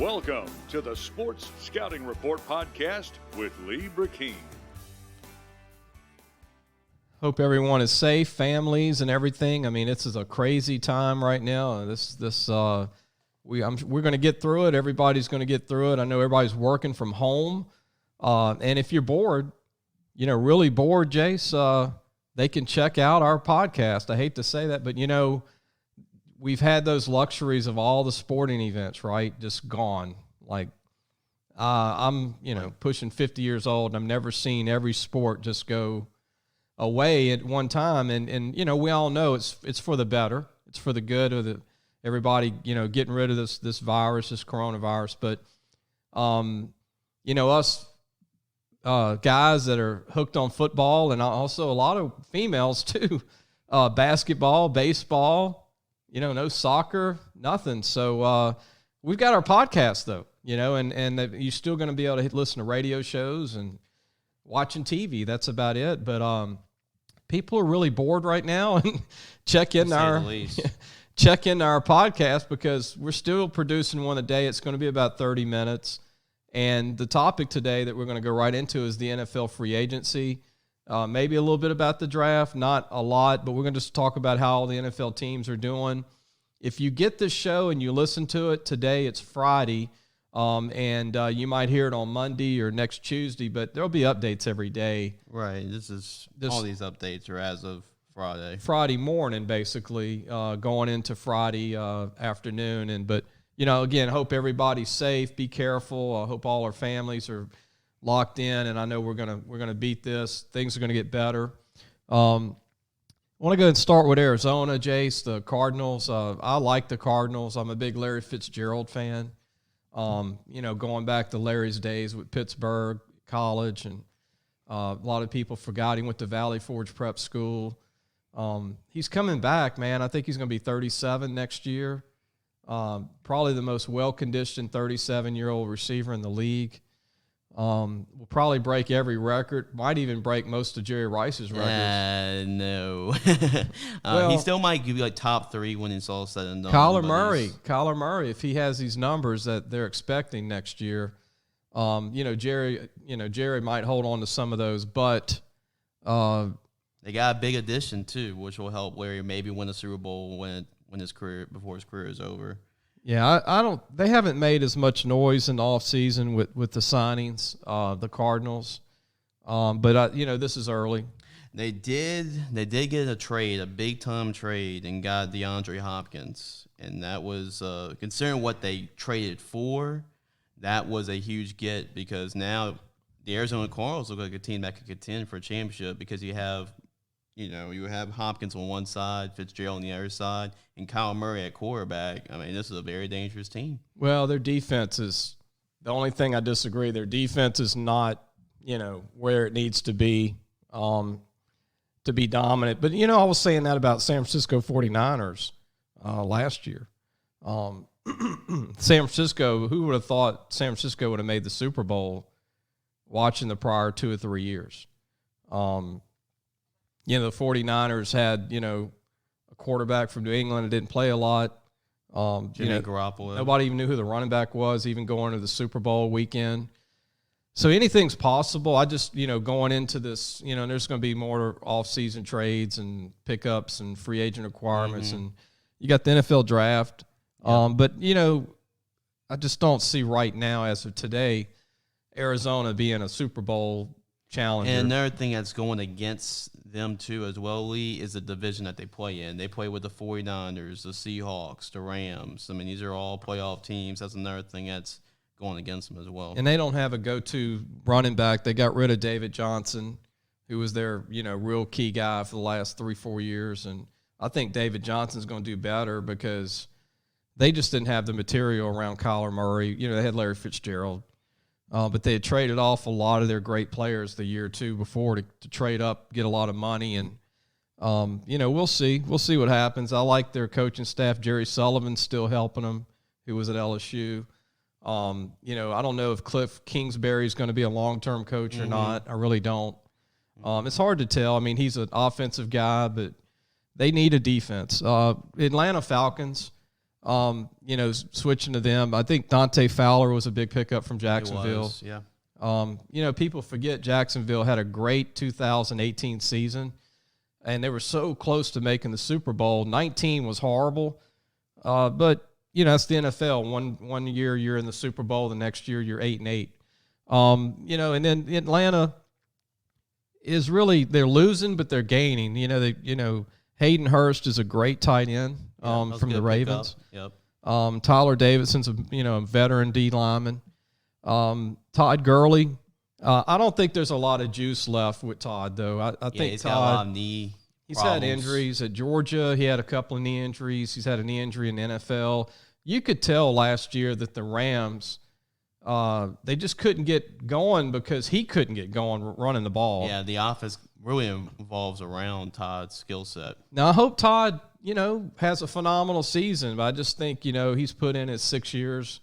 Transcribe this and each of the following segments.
Welcome to the Sports Scouting Report podcast with Brecheen. Hope everyone is safe, families and everything. I mean, this is a crazy time right now. We're going to get through it. Everybody's going to get through it. I know everybody's working from home. And if you're bored, really bored, Jace, they can check out our podcast. I hate to say that, but we've had those luxuries of all the sporting events, right? Just gone. Like, I'm, pushing 50 years old, and I've never seen every sport just go away at one time. And we all know it's for the better. It's for the good of everybody, getting rid of this virus, this coronavirus. But, us guys that are hooked on football, and also a lot of females too, basketball, baseball, no soccer, nothing. So we've got our podcast though, and you're still going to be able to listen to radio shows and watching TV. That's about it. But people are really bored right now, and check in our podcast because we're still producing one a day. It's going to be about 30 minutes. And the topic today that we're going to go right into is the NFL free agency. Maybe a little bit about the draft, not a lot, but we're going to just talk about how all the NFL teams are doing. If you get this show and you listen to it today, it's Friday, and you might hear it on Monday or next Tuesday, but there'll be updates every day. Right. All these updates are as of Friday. Friday morning, basically, going into Friday afternoon. But again, hope everybody's safe. Be careful. I hope all our families are locked in, and I know we're gonna beat this. Things are gonna get better. I want to go ahead and start with Arizona, Jace, the Cardinals. I like the Cardinals. I'm a big Larry Fitzgerald fan. Going back to Larry's days with Pittsburgh College, and a lot of people forgot he went to Valley Forge Prep School. He's coming back, man. I think he's going to be 37 next year. Probably the most well-conditioned 37-year-old receiver in the league. Will probably break every record. Might even break most of Jerry Rice's records. No. He still might give you top 3 when it's all said and done. Kyler Murray, if he has these numbers that they're expecting next year, Jerry might hold on to some of those, but they got a big addition too, which will help Larry maybe win a Super Bowl before his career is over. Yeah, they haven't made as much noise in the offseason with the signings, the Cardinals. But this is early. They did get a big time trade, and got DeAndre Hopkins, and that was considering what they traded for, that was a huge get, because now the Arizona Cardinals look like a team that could contend for a championship, because you have Hopkins on one side, Fitzgerald on the other side, and Kyle Murray at quarterback. I mean, this is a very dangerous team. Well, their defense is the only thing I disagree. Their defense is not, where it needs to be dominant. But, I was saying that about San Francisco 49ers last year. San Francisco, who would have thought San Francisco would have made the Super Bowl watching the prior 2 or 3 years? The 49ers had, a quarterback from New England that didn't play a lot. Jimmy Garoppolo. Nobody even knew who the running back was, even going to the Super Bowl weekend. So anything's possible. I just, going into this, there's going to be more off-season trades and pickups and free agent requirements. Mm-hmm. And you got the NFL draft. Yeah. But, I just don't see right now, as of today, Arizona being a Super Bowl challenger. And another thing that's going against them too as well, Lee, is the division that they play in. They play with the 49ers, the Seahawks, the Rams. I mean, these are all playoff teams. That's another thing that's going against them as well. And they don't have a go-to running back. They got rid of David Johnson, who was their, real key guy for the last 3-4 years. And I think David Johnson's going to do better because they just didn't have the material around Kyler Murray. They had Larry Fitzgerald. But they had traded off a lot of their great players the year or two before to trade up, get a lot of money. And, we'll see. We'll see what happens. I like their coaching staff. Jerry Sullivan's still helping them, who was at LSU. I don't know if Cliff Kingsbury is going to be a long-term coach or not. I really don't. It's hard to tell. I mean, he's an offensive guy, but they need a defense. Atlanta Falcons, Switching to them. I think Dante Fowler was a big pickup from Jacksonville. Was, yeah. People forget Jacksonville had a great 2018 season, and they were so close to making the Super Bowl. 19 was horrible, but that's the NFL. One year you're in the Super Bowl, the next year you're 8-8. And then Atlanta is really, they're losing, but they're gaining. Hayden Hurst is a great tight end from the Ravens. Yep. Tyler Davidson's a veteran D lineman. Todd Gurley. I don't think there's a lot of juice left with Todd, though. I think he's Todd, got a lot of knee he's problems. had injuries at Georgia. He had a couple of knee injuries. He's had a knee injury in the NFL. You could tell last year that the Rams, they just couldn't get going because he couldn't get going running the ball. Yeah, the offense really involves around Todd's skill set. Now, I hope Todd, has a phenomenal season, but I just think, he's put in his 6 years,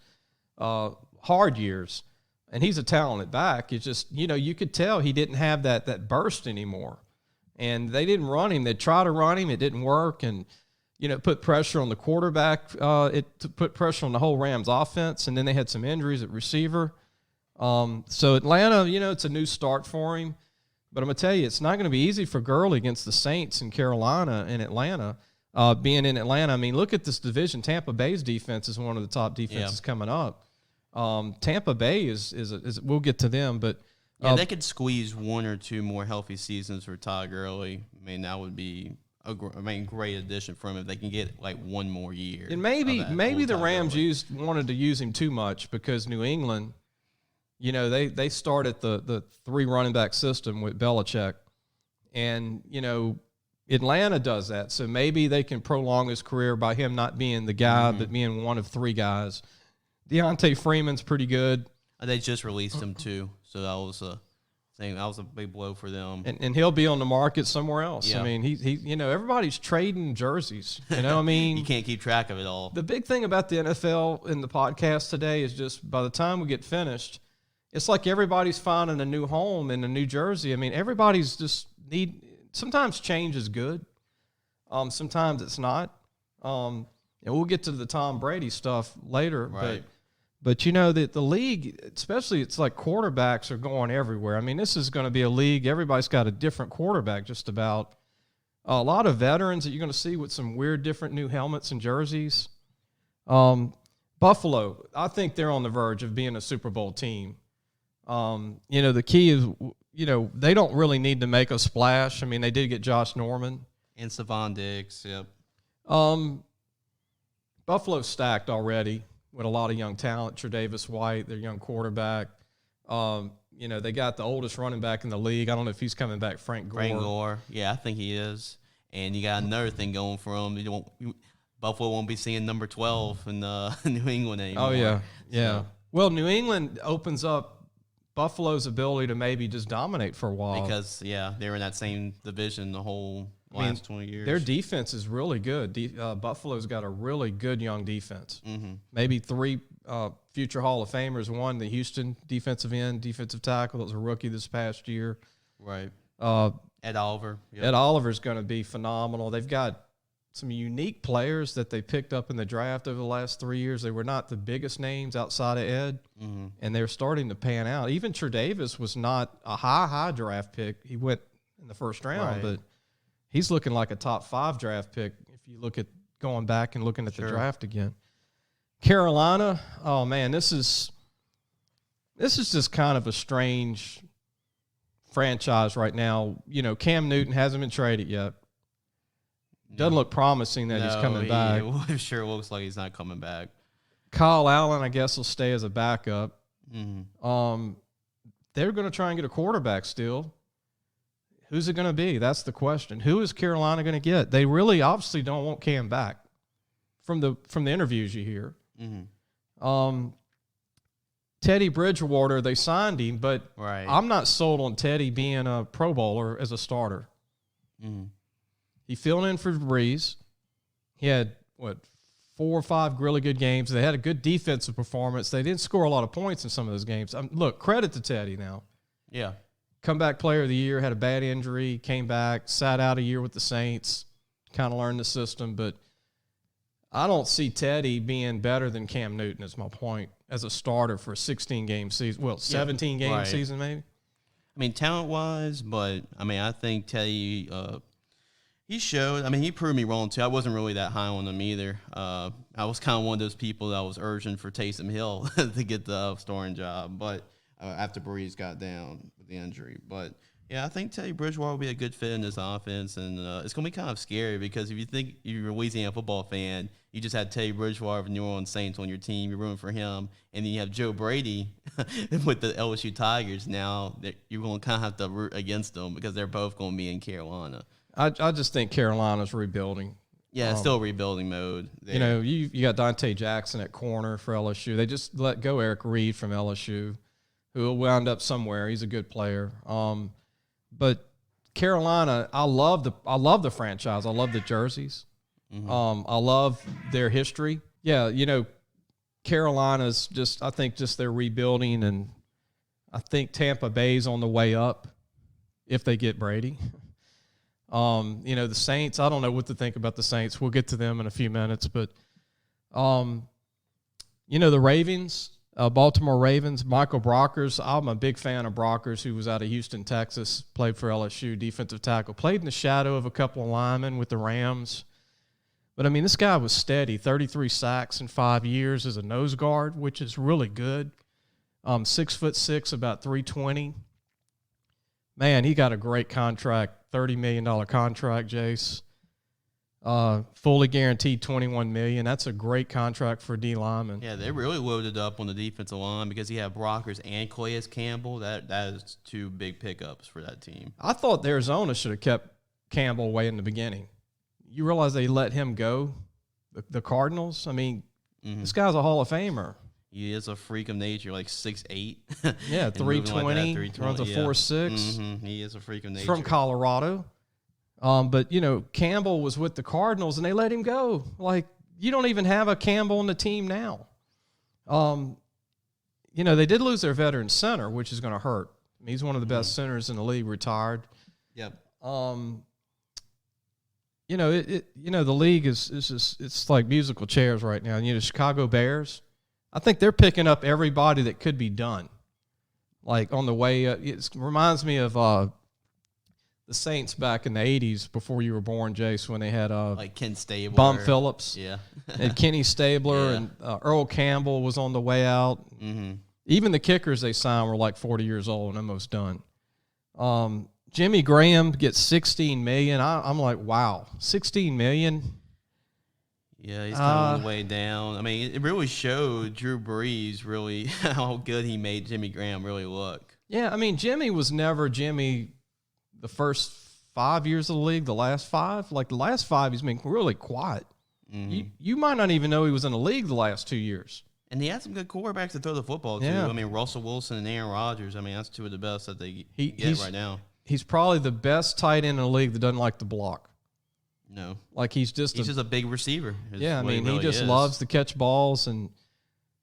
hard years, and he's a talented back. It's just, you could tell he didn't have that burst anymore, and they didn't run him. They tried to run him. It didn't work, and, it put pressure on the quarterback. It put pressure on the whole Rams offense, and then they had some injuries at receiver. So Atlanta, it's a new start for him, but I'm going to tell you, it's not going to be easy for Gurley against the Saints in Carolina and Atlanta. Being in Atlanta, I mean, look at this division. Tampa Bay's defense is one of the top defenses coming up. Tampa Bay is we'll get to them, but they could squeeze one or two more healthy seasons for Todd Gurley. I mean, that would be a great addition for him if they can get like one more year. And maybe the Rams wanted to use him too much because New England, they started the 3 running back system with Belichick, and Atlanta does that, so maybe they can prolong his career by him not being the guy, but being one of 3 guys. Deontay Freeman's pretty good. They just released him too, so that was a thing. That was a big blow for them. And he'll be on the market somewhere else. Yeah. I mean, he everybody's trading jerseys. I mean, you can't keep track of it all. The big thing about the NFL in the podcast today is just by the time we get finished, it's like everybody's finding a new home in a new jersey. I mean, everybody's just sometimes change is good. Sometimes it's not. And we'll get to the Tom Brady stuff later. Right. But that the league, especially it's like quarterbacks are going everywhere. I mean, this is going to be a league. Everybody's got a different quarterback just about. A lot of veterans that you're going to see with some weird different new helmets and jerseys. Buffalo, I think they're on the verge of being a Super Bowl team. The key is, they don't really need to make a splash. I mean, they did get Josh Norman. And Savon Diggs, yep. Buffalo's stacked already with a lot of young talent. Tre'Davious White, their young quarterback. They got the oldest running back in the league. I don't know if he's coming back, Frank Gore. Frank Gore, yeah, I think he is. And you got another thing going for him. Buffalo won't be seeing number 12 in New England anymore. Oh, yeah. So. Well, New England opens up Buffalo's ability to maybe just dominate for a while. Because, they were in that same division the whole last 20 years. Their defense is really good. Buffalo's got a really good young defense. Mm-hmm. Maybe 3 future Hall of Famers. One, the Houston defensive end, defensive tackle that was a rookie this past year. Right. Ed Oliver. Yep. Ed Oliver's going to be phenomenal. They've got some unique players that they picked up in the draft over the last 3 years. They were not the biggest names outside of Ed, and they're starting to pan out. Even Tre'Davious was not a high draft pick. He went in the first round, but he's looking like a top 5 draft pick if you look at going back and looking at the draft again. Carolina, oh man, this is just kind of a strange franchise right now. Cam Newton hasn't been traded yet. Doesn't look promising that he's coming back. It sure looks like he's not coming back. Kyle Allen, I guess, will stay as a backup. Mm-hmm. They're going to try and get a quarterback still. Who's it going to be? That's the question. Who is Carolina going to get? They really obviously don't want Cam back from the interviews you hear. Mm-hmm. Teddy Bridgewater, they signed him, but I'm not sold on Teddy being a Pro Bowler as a starter. Mm-hmm. He filled in for Breeze. He had, 4 or 5 really good games. They had a good defensive performance. They didn't score a lot of points in some of those games. Look, credit to Teddy now. Yeah. Comeback player of the year, had a bad injury, came back, sat out a year with the Saints, kind of learned the system. But I don't see Teddy being better than Cam Newton, is my point, as a starter for a 16-game season. Well, 17-game season maybe. I mean, talent-wise, but, I mean, I think Teddy he showed. I mean, he proved me wrong, too. I wasn't really that high on him either. I was kind of one of those people that was urging for Taysom Hill to get the starting job, but after Breeze got down with the injury. But, yeah, I think Teddy Bridgewater will be a good fit in this offense, and it's going to be kind of scary because if you think you're a Louisiana football fan, you just had Teddy Bridgewater of the New Orleans Saints on your team, you're rooting for him, and then you have Joe Brady with the LSU Tigers. Now you're going to kind of have to root against them because they're both going to be in Carolina. I just think Carolina's rebuilding. Yeah, still rebuilding mode there. You know, you got Dante Jackson at corner for LSU. They just let go Eric Reed from LSU, who will wound up somewhere. He's a good player. But Carolina, I love the franchise. I love the jerseys. Mm-hmm. I love their history. Yeah, you know, Carolina's I think they're rebuilding, and I think Tampa Bay's on the way up if they get Brady. You know, the Saints, I don't know what to think about the Saints. We'll get to them in a few minutes, but you know, the Ravens, Baltimore Ravens, Michael Brockers. I'm a big fan of Brockers, who was out of Houston, Texas, played for LSU, defensive tackle, played in the shadow of a couple of linemen with the Rams. But, I mean, this guy was steady, 33 sacks in 5 years as a nose guard, which is really good. 6'6", about 320. Man, he got a great contract, $30 million contract, Jace. Fully guaranteed $21 million. That's a great contract for D lineman. Yeah, they really loaded up on the defensive line because he had Brockers and Calais Campbell. That is two big pickups for that team. I thought Arizona should have kept Campbell away in the beginning. You realize they let him go, the Cardinals? I mean, This guy's a Hall of Famer. He is a freak of nature, like 6'8". Yeah, 320, runs a 4.6. Mm-hmm. He is a freak of nature. He's from Colorado. But, you know, Campbell was with the Cardinals, and they let him go. Like, you don't even have a Campbell on the team now. You know, they did lose their veteran center, which is going to hurt. I mean, he's one of the best centers in the league, retired. Yep. You know, the league is just, it's like musical chairs right now. And, you know, Chicago Bears, I think they're picking up everybody that could be done. Like, on the way, it reminds me of the Saints back in the 80s before you were born, Jace, when they had like Ken Stabler. Bum Phillips. Yeah. And Kenny Stabler, and Earl Campbell was on the way out. Mm-hmm. Even the kickers they signed were like 40 years old and almost done. Jimmy Graham gets $16 million. I'm like, wow, $16 million? Yeah, he's kind of on the way down. I mean, it really showed Drew Brees really how good he made Jimmy Graham really look. Yeah, I mean, Jimmy was never Jimmy the first 5 years of the league, the last 5. Like, the last 5, he's been really quiet. Mm-hmm. You might not even know he was in the league the last 2 years. And he had some good quarterbacks to throw the football to. Yeah. I mean, Russell Wilson and Aaron Rodgers. I mean, that's two of the best that they get right now. He's probably the best tight end in the league that doesn't like to block. No. Like, he's just a big receiver. Yeah, I mean, he just loves to catch balls. And,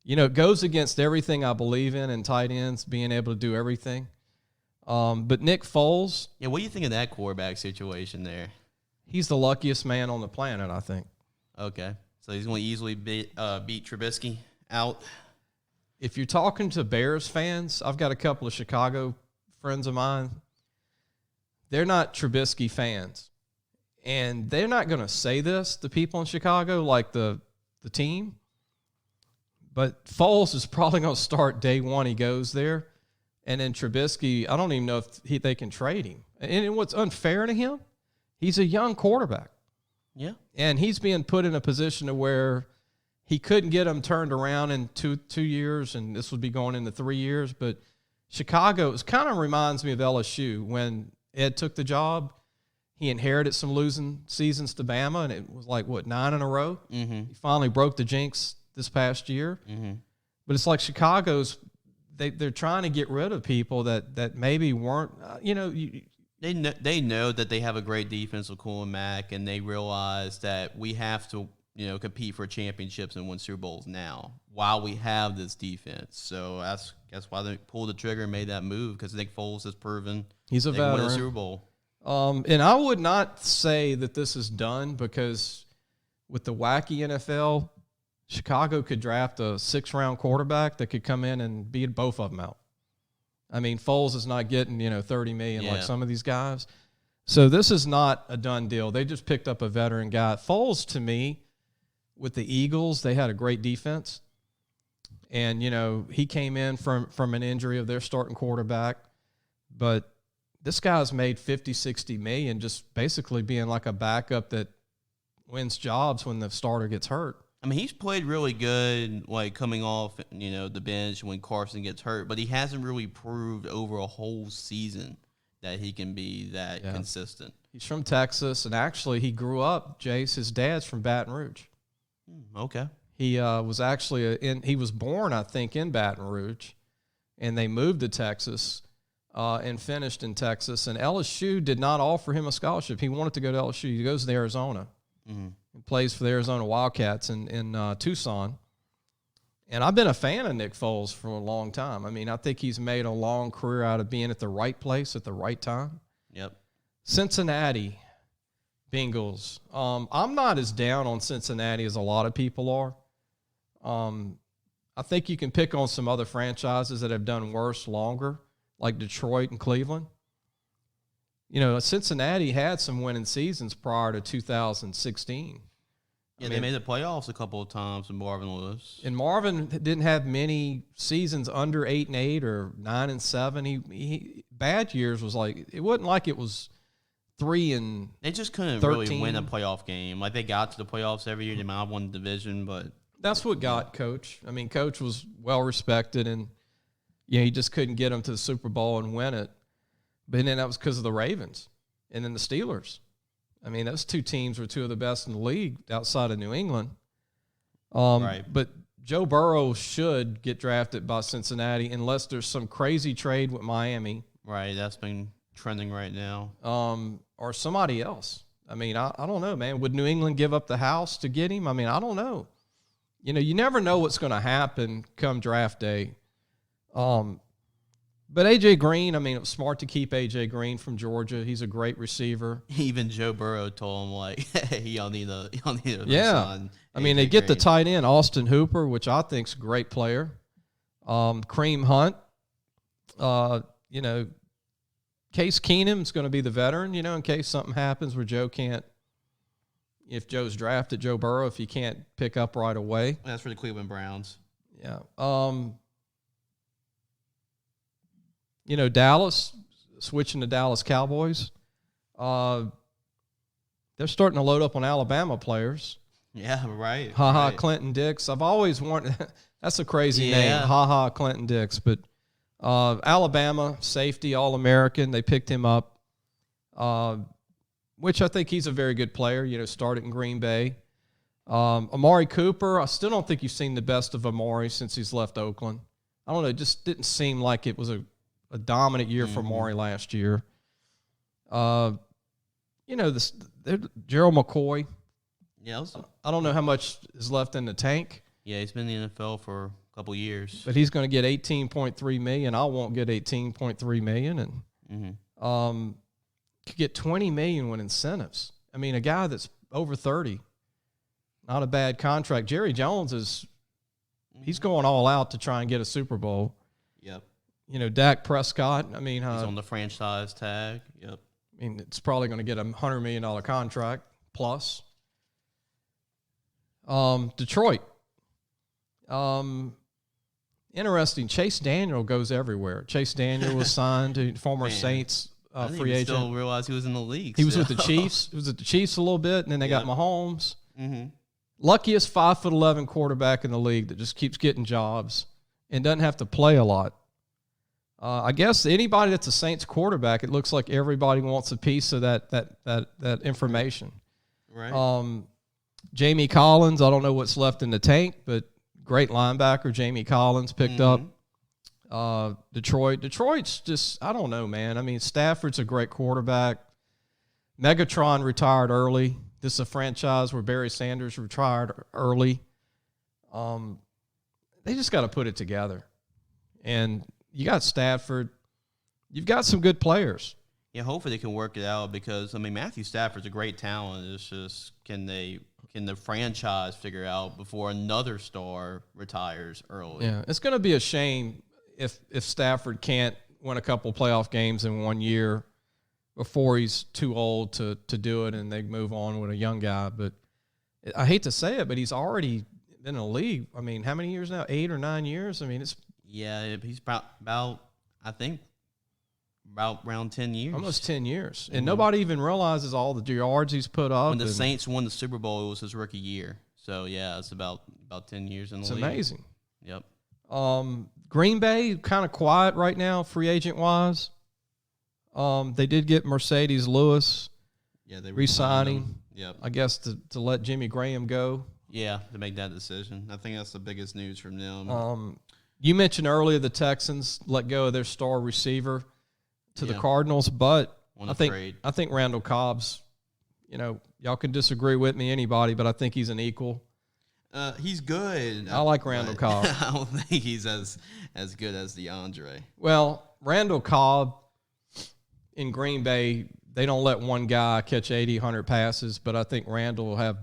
you know, it goes against everything I believe in tight ends, being able to do everything. But Nick Foles. Yeah, what do you think of that quarterback situation there? He's the luckiest man on the planet, I think. Okay. So he's going to easily beat Trubisky out. If you're talking to Bears fans, I've got a couple of Chicago friends of mine. They're not Trubisky fans. And they're not going to say this to people in Chicago, like the team. But Foles is probably going to start day one he goes there. And then Trubisky, I don't even know if they can trade him. And what's unfair to him, he's a young quarterback. Yeah. And he's being put in a position to where he couldn't get him turned around in two years, and this would be going into 3 years. But Chicago, it kind of reminds me of LSU. When Ed took the job, he inherited some losing seasons to Bama, and it was like, 9 in a row? Mm-hmm. He finally broke the jinx this past year. Mm-hmm. But it's like Chicago's, they're trying to get rid of people that maybe weren't, They know that they have a great defense with Coolin Mack, and they realize that we have to, compete for championships and win Super Bowls now while we have this defense. So that's why they pulled the trigger and made that move, because Nick Foles has proven he's a veteran. Win a Super Bowl. And I would not say that this is done, because with the wacky NFL, Chicago could draft a 6th-round quarterback that could come in and beat both of them out. I mean, Foles is not getting, $30 million like some of these guys. So this is not a done deal. They just picked up a veteran guy. Foles, to me, with the Eagles, they had a great defense. And, he came in from an injury of their starting quarterback. But this guy's made $50-60 million just basically being like a backup that wins jobs when the starter gets hurt. I mean, he's played really good, like coming off, the bench when Carson gets hurt, but he hasn't really proved over a whole season that he can be that consistent. He's from Texas, and actually he grew up, Jace, his dad's from Baton Rouge. Okay. He was actually he was born, I think, in Baton Rouge, and they moved to Texas and finished in Texas. And LSU did not offer him a scholarship. He wanted to go to LSU. He goes to Arizona. Mm-hmm. He plays for the Arizona Wildcats in Tucson. And I've been a fan of Nick Foles for a long time. I mean, I think he's made a long career out of being at the right place at the right time. Yep. Cincinnati Bengals. I'm not as down on Cincinnati as a lot of people are. I think you can pick on some other franchises that have done worse longer, like Detroit and Cleveland. Cincinnati had some winning seasons prior to 2016. Yeah, they made the playoffs a couple of times with Marvin Lewis. And Marvin didn't have many seasons under 8-8 or 9-7. He bad years was like, it wasn't like it was 3-13. They just couldn't really win a playoff game. Like, they got to the playoffs every year. They might have won the division, but that's what got Coach. I mean, Coach was well respected, and he just couldn't get them to the Super Bowl and win it. But then that was because of the Ravens and then the Steelers. I mean, those two teams were two of the best in the league outside of New England. Right. But Joe Burrow should get drafted by Cincinnati unless there's some crazy trade with Miami. Right, that's been trending right now. Or somebody else. I mean, I don't know, man. Would New England give up the house to get him? I mean, I don't know. You never know what's going to happen come draft day. But A.J. Green, I mean, it was smart to keep A.J. Green from Georgia. He's a great receiver. Even Joe Burrow told him, like, hey, y'all need a son. I mean, they get the tight end, Austin Hooper, which I think is a great player. Kareem Hunt. Case Keenum's going to be the veteran, in case something happens where Joe can't, if Joe's drafted, Joe Burrow, if he can't pick up right away. That's for the Cleveland Browns. Yeah. Dallas, switching to Dallas Cowboys, they're starting to load up on Alabama players. Yeah, right. Right. Clinton Dix. I've always wanted – that's a crazy name, Clinton Dix. But Alabama, safety, All-American, they picked him up, which I think he's a very good player, started in Green Bay. Amari Cooper, I still don't think you've seen the best of Amari since he's left Oakland. I don't know, it just didn't seem like it was a dominant year for Amari last year. Gerald McCoy. Yeah, I don't know how much is left in the tank. Yeah, he's been in the NFL for a couple years. But he's going to get $18.3 million. I won't get $18.3 million, and could get $20 million with incentives. I mean, a guy that's over 30, not a bad contract. Jerry Jones he's going all out to try and get a Super Bowl. Yep. Dak Prescott, I mean, he's on the franchise tag. Yep. I mean, it's probably going to get a $100 million contract plus. Detroit. Interesting. Chase Daniel goes everywhere. Chase Daniel was signed to former Saints free agent. I didn't realize he was in the league. He was with the Chiefs. He was at the Chiefs a little bit, and then they got Mahomes. Mm-hmm. Luckiest 5'11" quarterback in the league that just keeps getting jobs and doesn't have to play a lot. I guess anybody that's a Saints quarterback, it looks like everybody wants a piece of that information. Right. Jamie Collins, I don't know what's left in the tank, but great linebacker, Jamie Collins picked up. Detroit's just, I don't know, man. I mean, Stafford's a great quarterback. Megatron retired early. This is a franchise where Barry Sanders retired early. They just got to put it together. And you got Stafford. You've got some good players. Yeah, hopefully they can work it out because, I mean, Matthew Stafford's a great talent. It's just, can they can the franchise figure out before another star retires early? Yeah, it's going to be a shame if Stafford can't win a couple playoff games in 1 year before he's too old to do it, and they move on with a young guy. But I hate to say it, but he's already been in the league. I mean, how many years now? 8 or 9 years? I mean, it's he's about I think about around 10 years. Almost 10 years. And nobody even realizes all the yards he's put up. When the Saints won the Super Bowl, it was his rookie year. So, yeah, it's about 10 years in the league. It's amazing. Yep. Green Bay, kind of quiet right now, free agent-wise. They did get Mercedes Lewis. Yeah, they re-signing. Yep. I guess to let Jimmy Graham go. Yeah, to make that decision. I think that's the biggest news from them. You mentioned earlier the Texans let go of their star receiver to the Cardinals, but I think Randall Cobb's, y'all can disagree with me, anybody, but I think he's an equal. He's good. I like Randall Cobb. I don't think he's as good as DeAndre. Well, Randall Cobb in Green Bay, they don't let one guy catch 80, 100 passes, but I think Randall will have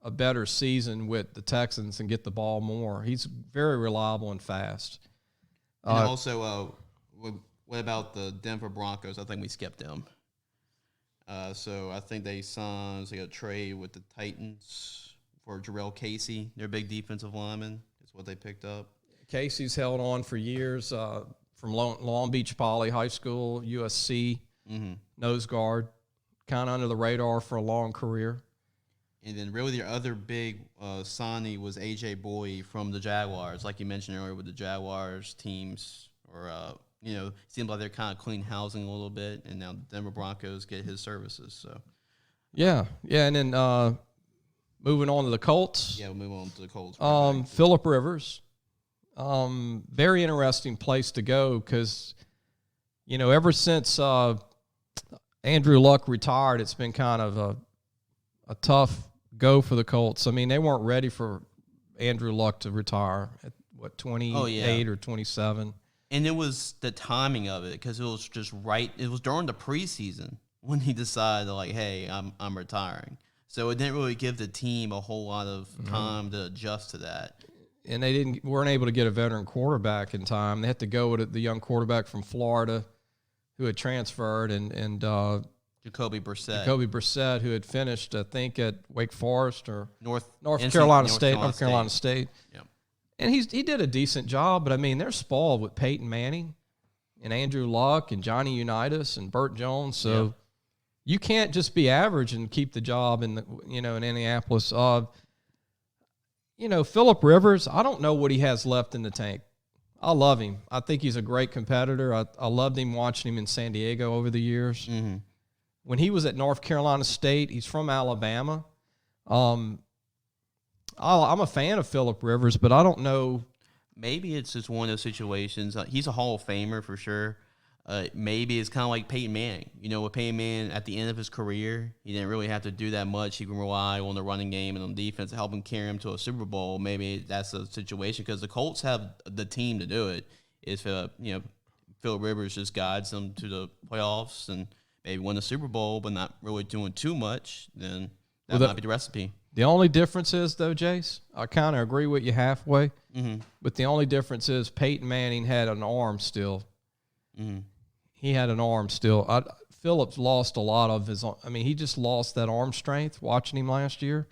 a better season with the Texans and get the ball more. He's very reliable and fast. And also, what about the Denver Broncos? I think we skipped them. So I think they signed a trade with the Titans for Jarrell Casey, their big defensive lineman. Is what they picked up. Casey's held on for years from Long Beach Poly High School, USC, nose guard, kind of under the radar for a long career. And then really their other big signing was A.J. Boyd from the Jaguars. Like you mentioned earlier with the Jaguars teams, or it seems like they're kind of clean housing a little bit, and now the Denver Broncos get his services. So, yeah, and then moving on to the Colts. Yeah, we'll move on to the Colts. Phillip Rivers, very interesting place to go because, ever since Andrew Luck retired, it's been kind of a tough go for the Colts. I mean, they weren't ready for Andrew Luck to retire at 28 or 27. And it was the timing of it because it was just right. It was during the preseason when he decided, hey, I'm retiring. So it didn't really give the team a whole lot of time to adjust to that. And they weren't able to get a veteran quarterback in time. They had to go with the young quarterback from Florida who had transferred, and Jacoby Brissett. Jacoby Brissett, who had finished, I think, at Wake Forest or North Carolina State. Yeah. And he did a decent job, but I mean, they're spoiled with Peyton Manning and Andrew Luck and Johnny Unitas and Burt Jones. So you can't just be average and keep the job in Indianapolis. Phillip Rivers, I don't know what he has left in the tank. I love him. I think he's a great competitor. I loved him watching him in San Diego over the years. Mm-hmm. When he was at North Carolina State, he's from Alabama. I'm a fan of Phillip Rivers, but I don't know. Maybe it's just one of those situations. He's a Hall of Famer for sure. Maybe it's kind of like Peyton Manning. With Peyton Manning at the end of his career, he didn't really have to do that much. He can rely on the running game and on defense to help him carry him to a Super Bowl. Maybe that's a situation because the Colts have the team to do it. If Phillip Rivers just guides them to the playoffs and maybe win the Super Bowl, but not really doing too much, then that might be the recipe. The only difference is, though, Jace, I kind of agree with you halfway, but the only difference is Peyton Manning had an arm still. Mm-hmm. He had an arm still. Phillips lost a lot of his – he just lost that arm strength watching him last year.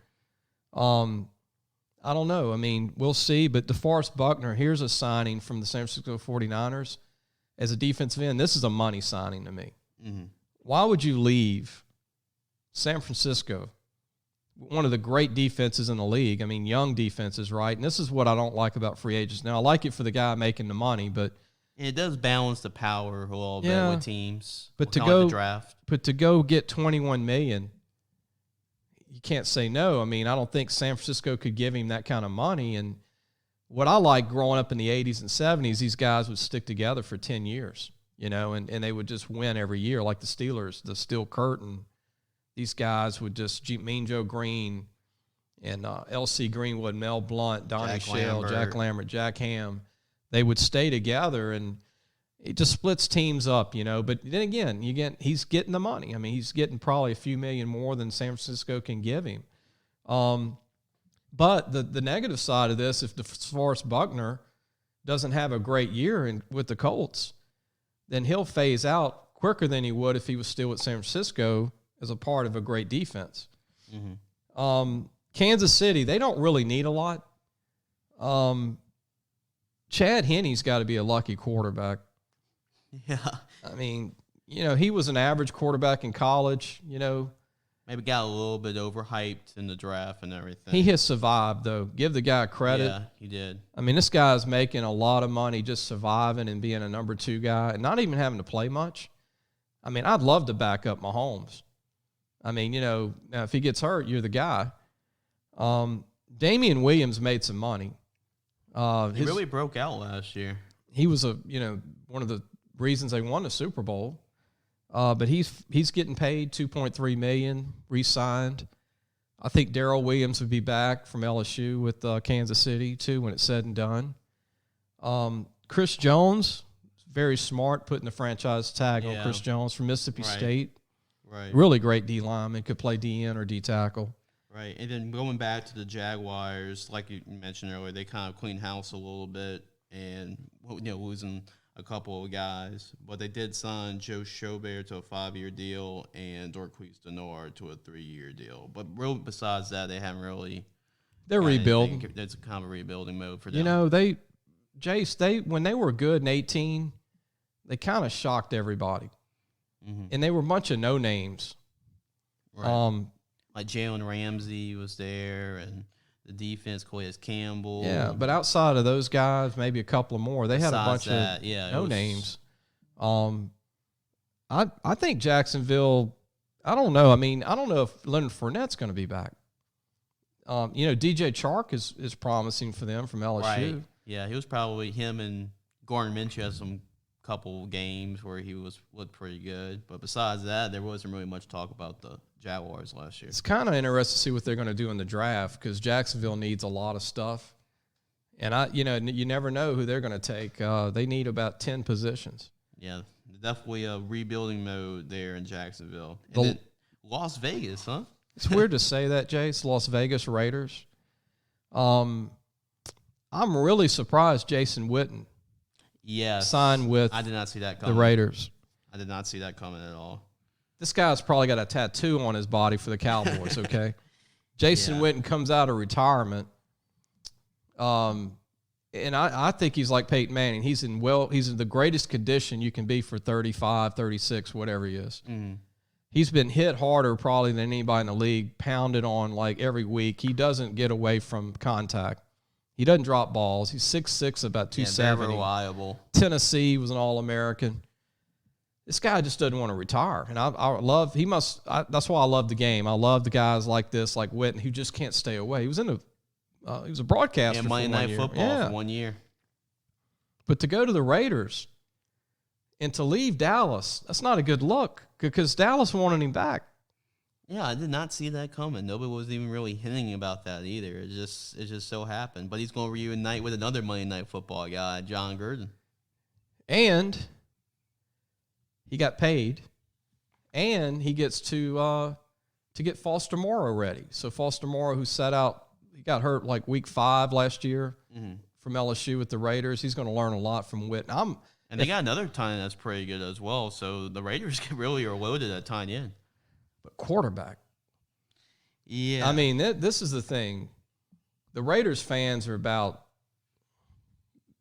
I don't know. We'll see. But DeForest Buckner, here's a signing from the San Francisco 49ers as a defensive end. This is a money signing to me. Mm-hmm. Why would you leave San Francisco, one of the great defenses in the league? Young defenses, right? And this is what I don't like about free agents. Now, I like it for the guy making the money, but – it does balance the power a little bit with teams. But to go get $21 million, you can't say no. I don't think San Francisco could give him that kind of money. And what I like growing up in the 80s and 70s, these guys would stick together for 10 years, and they would just win every year, like the Steelers, the Steel Curtain. These guys would just Mean Joe Green and L.C. Greenwood, Mel Blount, Donnie Shell, Jack Lambert, Jack Ham. They would stay together, and it just splits teams up, But then again, he's getting the money. He's getting probably a few million more than San Francisco can give him. But the negative side of this, if DeForest Buckner doesn't have a great year with the Colts, then he'll phase out quicker than he would if he was still at San Francisco as a part of a great defense. Mm-hmm. Kansas City, they don't really need a lot. Chad Henne's got to be a lucky quarterback. Yeah. I mean, he was an average quarterback in college, Maybe got a little bit overhyped in the draft and everything. He has survived, though. Give the guy credit. Yeah, he did. I mean, this guy's making a lot of money just surviving and being a number 2 guy and not even having to play much. I mean, I'd love to back up Mahomes. I mean, now if he gets hurt, you're the guy. Damian Williams made some money. He really broke out last year. He was one of the reasons they won the Super Bowl. But he's getting paid $2.3 million, re-signed. I think Darrell Williams would be back from LSU with Kansas City too when it's said and done. Chris Jones, very smart, putting the franchise tag on Chris Jones from Mississippi State. Right. Really great D lineman, could play DN or D tackle. Right, and then going back to the Jaguars, like you mentioned earlier, they kind of cleaned house a little bit and losing a couple of guys, but they did sign Joe Schobert to a 5-year deal and Dorquise Denard to a 3-year deal. But really, besides that, they haven't really. They're rebuilding. It's kind of a rebuilding mode for them. Jace, when they were good in 2018, they kind of shocked everybody, and they were a bunch of no names. Right. Like Jalen Ramsey was there, and the defense, Calais Campbell. Yeah, but outside of those guys, maybe a couple of more. They had a bunch of no names. I think Jacksonville, I don't know. I mean, I don't know if Leonard Fournette's going to be back. DJ Chark is promising for them from LSU. Right. Yeah, he was probably him and Gordon Minshew had some couple games where he looked pretty good. But besides that, there wasn't really much talk about the Jaguars last year. It's kind of interesting to see what they're going to do in the draft because Jacksonville needs a lot of stuff. And, you never know who they're going to take. They need about 10 positions. Yeah, definitely a rebuilding mode there in Jacksonville. And then Las Vegas, huh? It's weird to say that, Jace, Las Vegas Raiders. I'm really surprised Jason Witten signed with I did not see that coming. The Raiders. I did not see that coming at all. This guy's probably got a tattoo on his body for the Cowboys, okay? Jason Witten comes out of retirement. And I think he's like Peyton Manning. He's in the greatest condition you can be for 35, 36, whatever he is. Mm-hmm. He's been hit harder probably than anybody in the league, pounded on like every week. He doesn't get away from contact. He doesn't drop balls. He's 6'6", about 270. Very reliable. Tennessee was an All-American. This guy just doesn't want to retire, and that's why I love the game. I love the guys like this, like Witten, who just can't stay away. He was he was a broadcaster for Monday Night Football for 1 year. But to go to the Raiders and to leave Dallas, that's not a good look because Dallas wanted him back. Yeah, I did not see that coming. Nobody was even really hinting about that either. It just so happened. But he's going to reunite with another Monday Night Football guy, John Gruden. And he got paid, and he gets to get Foster Moreau ready. So Foster Moreau, who sat out, he got hurt like week 5 last year from LSU with the Raiders. He's going to learn a lot from Witten. And they got another tight end that's pretty good as well. So the Raiders really are loaded at tight end. But quarterback. Yeah. I mean, this is the thing. The Raiders fans are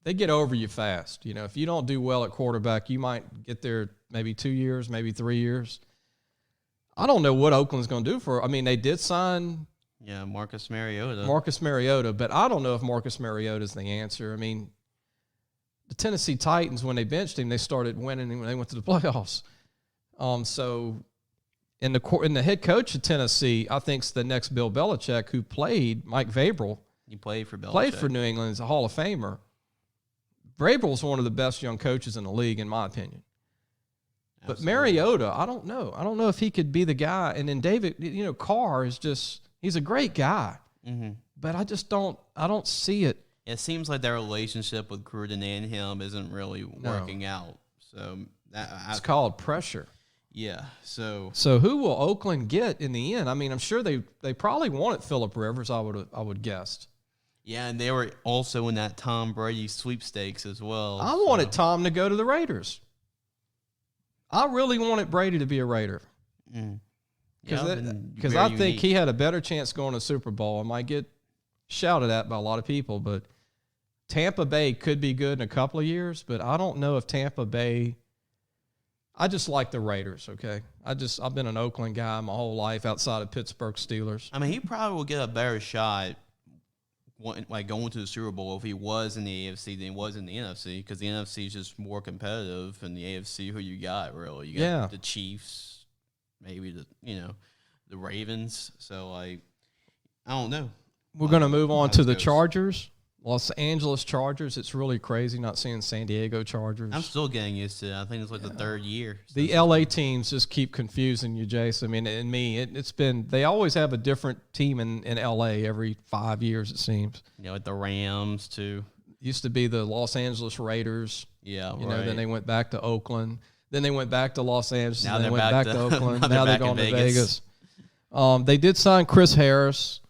they get over you fast. If you don't do well at quarterback, you might get there maybe 2 years, maybe 3 years. I don't know what Oakland's going to do they did sign Marcus Mariota, but I don't know if Marcus Mariota is the answer. I mean, the Tennessee Titans, when they benched him, they started winning when they went to the playoffs. So in the head coach of Tennessee, I think is the next Bill Belichick, who played Mike Vrabel. He played for Belichick. Played for New England. He's a Hall of Famer. Vrabel's one of the best young coaches in the league, in my opinion. Absolutely. But Mariota, I don't know. I don't know if he could be the guy. And then David, Carr is he's a great guy. Mm-hmm. But I don't see it. It seems like their relationship with Gruden and him isn't really working out. So it's called pressure. Yeah. So who will Oakland get in the end? I mean, I'm sure they probably wanted Phillip Rivers. I would guess. yeah, and they were also in that Tom Brady sweepstakes as well. I wanted Tom to go to the Raiders. I really wanted Brady to be a Raider. Because I think he had a better chance going to the Super Bowl. I might get shouted at by a lot of people, but Tampa Bay could be good in a couple of years, but I don't know if Tampa Bay – I just like the Raiders, okay? I've been an Oakland guy my whole life outside of Pittsburgh Steelers. I mean, he probably will get a better shot like going to the Super Bowl if he was in the AFC than he was in the NFC, because the NFC is just more competitive, and the AFC, who you got, really? You got the Chiefs, maybe the Ravens. So, like, I don't know. We're going to move on to the Chargers. Los Angeles Chargers. It's really crazy not seeing San Diego Chargers. I'm still getting used to it. I think it's like the third year. The LA teams just keep confusing you, Jace. I mean, and me, it's been, they always have a different team in LA every 5 years, it seems. Like the Rams, too. Used to be the Los Angeles Raiders. Yeah, then they went back to Oakland. Then they went back to Los Angeles. Now and they went back to Oakland. Now they're going to Vegas. They did sign Chris Harris.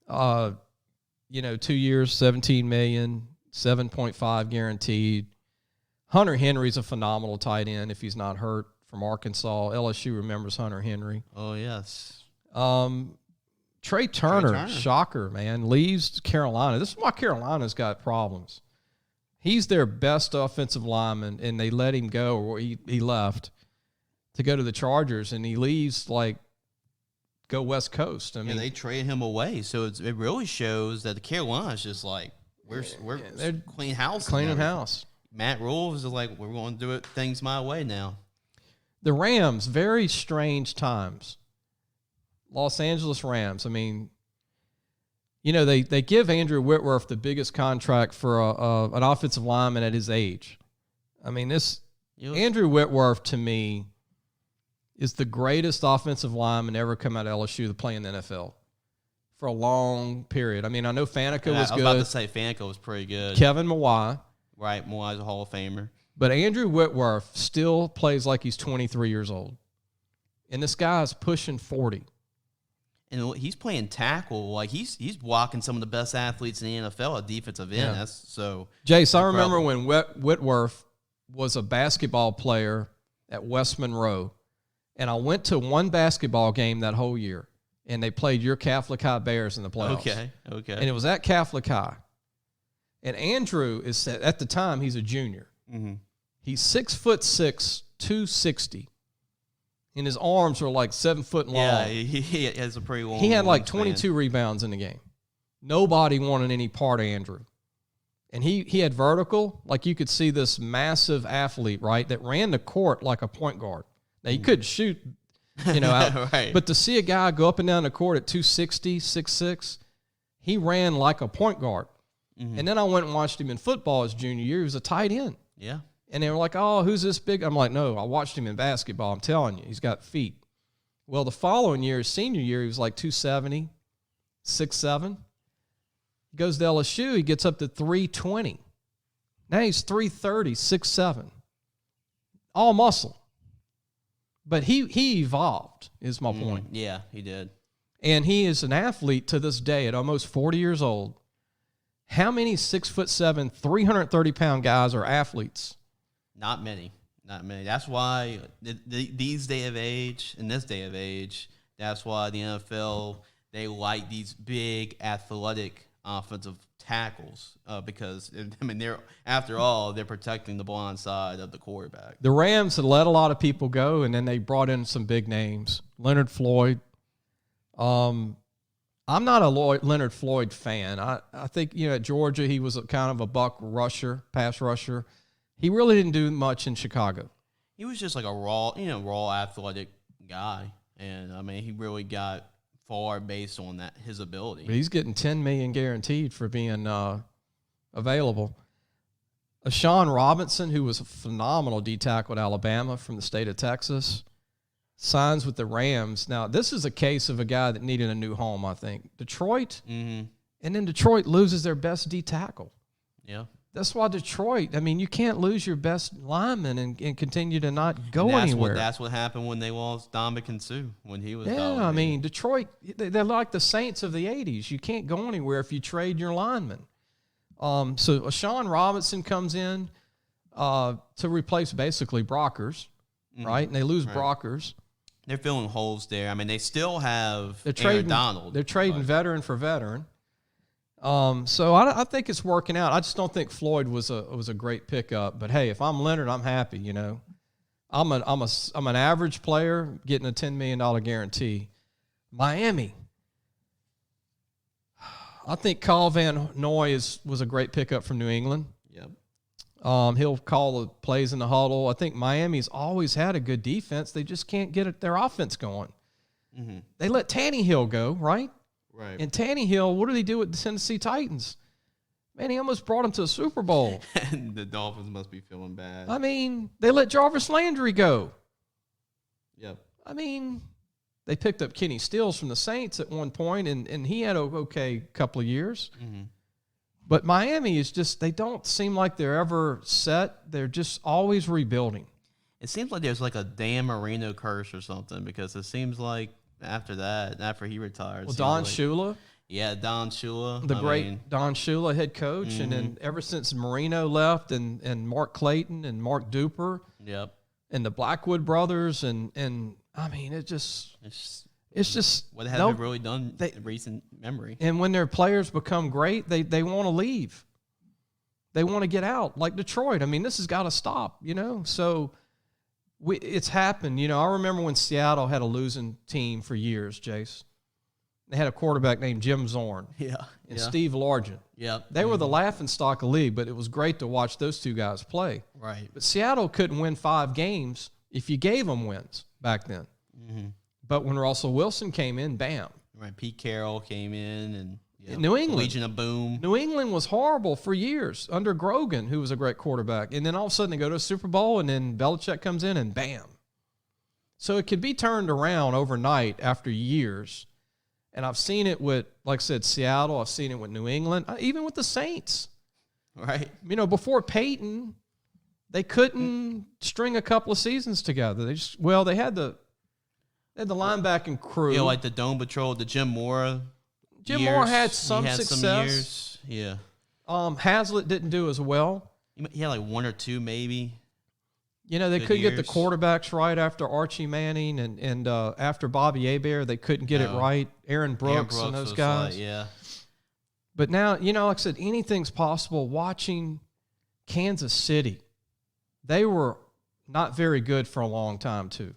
2 years, $17 million, 7.5 guaranteed. Hunter Henry's a phenomenal tight end if he's not hurt, from Arkansas. LSU remembers Hunter Henry. Oh, yes. Trey Turner, shocker, man, leaves Carolina. This is why Carolina's got problems. He's their best offensive lineman, and they let him go, or he left to go to the Chargers, and he leaves go West Coast. I mean, they trade him away, so it really shows that the Carolina's just like we're clean house, cleaning house. Matt Rule is like, we're going to do things my way now. The Rams, very strange times. Los Angeles Rams. I mean, they give Andrew Whitworth the biggest contract for an offensive lineman at his age. I mean, Andrew Whitworth to me is the greatest offensive lineman ever come out of LSU to play in the NFL for a long period. I mean, I know Faneca was good. I was about to say Faneca was pretty good. Kevin Mawai. Right, Mawai's a Hall of Famer. But Andrew Whitworth still plays like he's 23 years old. And this guy's pushing 40. And he's playing tackle. Like, he's blocking some of the best athletes in the NFL at defensive end. Yeah. Jace, I remember when Whitworth was a basketball player at West Monroe. And I went to one basketball game that whole year, and they played your Catholic High Bears in the playoffs. Okay. And it was at Catholic High. And Andrew is, at the time, he's a junior. Mm-hmm. He's 6'6", 260. And his arms are like 7 foot long. Yeah, he has a pretty long. He had like 22 rebounds in the game. Nobody wanted any part of Andrew. And he had vertical, like you could see this massive athlete, right, that ran the court like a point guard. Now, he couldn't shoot, out. Right. But to see a guy go up and down the court at 260, 6'6", he ran like a point guard. Mm-hmm. And then I went and watched him in football his junior year. He was a tight end. Yeah. And they were like, oh, who's this big? I'm like, no, I watched him in basketball. I'm telling you, he's got feet. Well, the following year, his senior year, he was like 270, 6'7". He goes to LSU. He gets up to 320. Now he's 330, 6'7". All muscle. But he evolved, is my point. Yeah, he did. And he is an athlete to this day at almost 40 years old. How many 6'7", 330-pound guys are athletes? Not many. That's why in this day of age, that's why the NFL, they like these big athletic offensive tackles because they're protecting the blind side of the quarterback. The Rams had let a lot of people go, and then they brought in some big names. Leonard Floyd. I'm not a Leonard Floyd fan. I think at Georgia he was kind of a buck rusher, pass rusher. He really didn't do much in Chicago. He was just like a raw athletic guy, and I mean he really got far based on his ability. But he's getting $10 million guaranteed for being available. Sean Robinson, who was a phenomenal D tackle at Alabama from the state of Texas, signs with the Rams. Now, this is a case of a guy that needed a new home, I think. Detroit, and then Detroit loses their best D tackle. Yeah. That's why Detroit, I mean, you can't lose your best lineman and continue to not go anywhere. That's what happened when they lost Dominican Sue when he was dominating. I mean, Detroit, they're like the Saints of the 80s. You can't go anywhere if you trade your lineman. So Sean Robinson comes in to replace basically Brockers, right? And they lose Brockers. They're filling holes there. I mean, they still have trading Donald. They're trading veteran for veteran. So I think it's working out. I just don't think Floyd was a great pickup. But hey, if I'm Leonard, I'm happy. You know, I'm an average player getting a $10 million guarantee. Miami, I think Kyle Van Noy was a great pickup from New England. Yep. He'll call the plays in the huddle. I think Miami's always had a good defense. They just can't get their offense going. Mm-hmm. They let Tannehill go, right? Right. And Tannehill, what did he do with the Tennessee Titans? Man, he almost brought him to a Super Bowl. And the Dolphins must be feeling bad. I mean, they let Jarvis Landry go. Yep. I mean, they picked up Kenny Stills from the Saints at one point, and he had an okay couple of years. Mm-hmm. But Miami is just, they don't seem like they're ever set. They're just always rebuilding. It seems like there's like a Dan Marino curse or something, because it seems like after he retired. Well, Don Shula. Yeah, Don Shula. Don Shula, head coach. Mm-hmm. And then ever since Marino left and Mark Clayton and Mark Duper. Yep. And the Blackwood brothers. And I mean, it's just what have they really done in recent memory. And when their players become great, they want to leave. They want to get out, like Detroit. I mean, this has got to stop, you know? So it's happened. You know, I remember when Seattle had a losing team for years, Jace. They had a quarterback named Jim Zorn. Yeah. And Steve Largent. Yeah. They were the laughingstock of the league, but it was great to watch those two guys play. Right. But Seattle couldn't win 5 games if you gave them wins back then. Mm-hmm. But when Russell Wilson came in, bam. Right. Pete Carroll came in and New England. Legion of Boom. New England was horrible for years under Grogan, who was a great quarterback. And then all of a sudden they go to a Super Bowl, and then Belichick comes in and bam. So it can be turned around overnight after years. And I've seen it with, like I said, Seattle. I've seen it with New England, even with the Saints. Right. You know, before Peyton, they couldn't string a couple of seasons together. They had the linebacking crew. Yeah, like the Dome Patrol, the Jim Mora. Jim Mora had some success. Some years. Yeah. Hazlitt didn't do as well. He had like 1 or 2 maybe. You know, they couldn't get the quarterbacks right after Archie Manning and after Bobby Hebert. They couldn't get it right. Aaron Brooks and those guys. Yeah. But now, you know, like I said, anything's possible. Watching Kansas City, they were not very good for a long time too.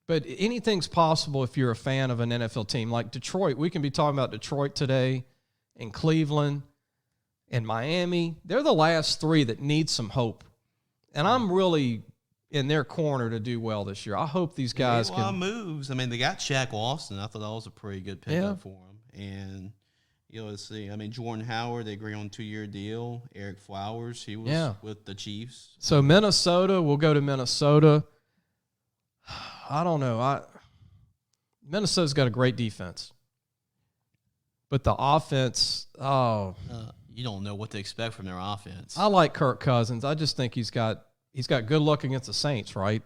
But anything's possible if you're a fan of an NFL team. Like Detroit, we can be talking about Detroit today, and Cleveland, and Miami. They're the last 3 that need some hope. And I'm really in their corner to do well this year. I hope these guys can. A lot of moves. I mean, they got Shaq Lawson. I thought that was a pretty good pickup for him. And, you know, let's see. I mean, Jordan Howard, they agree on a 2-year deal. Eric Flowers, he was with the Chiefs. So Minnesota, we'll go to Minnesota. I don't know. Minnesota's got a great defense. But the offense, you don't know what to expect from their offense. I like Kirk Cousins. I just think he's got good luck against the Saints, right?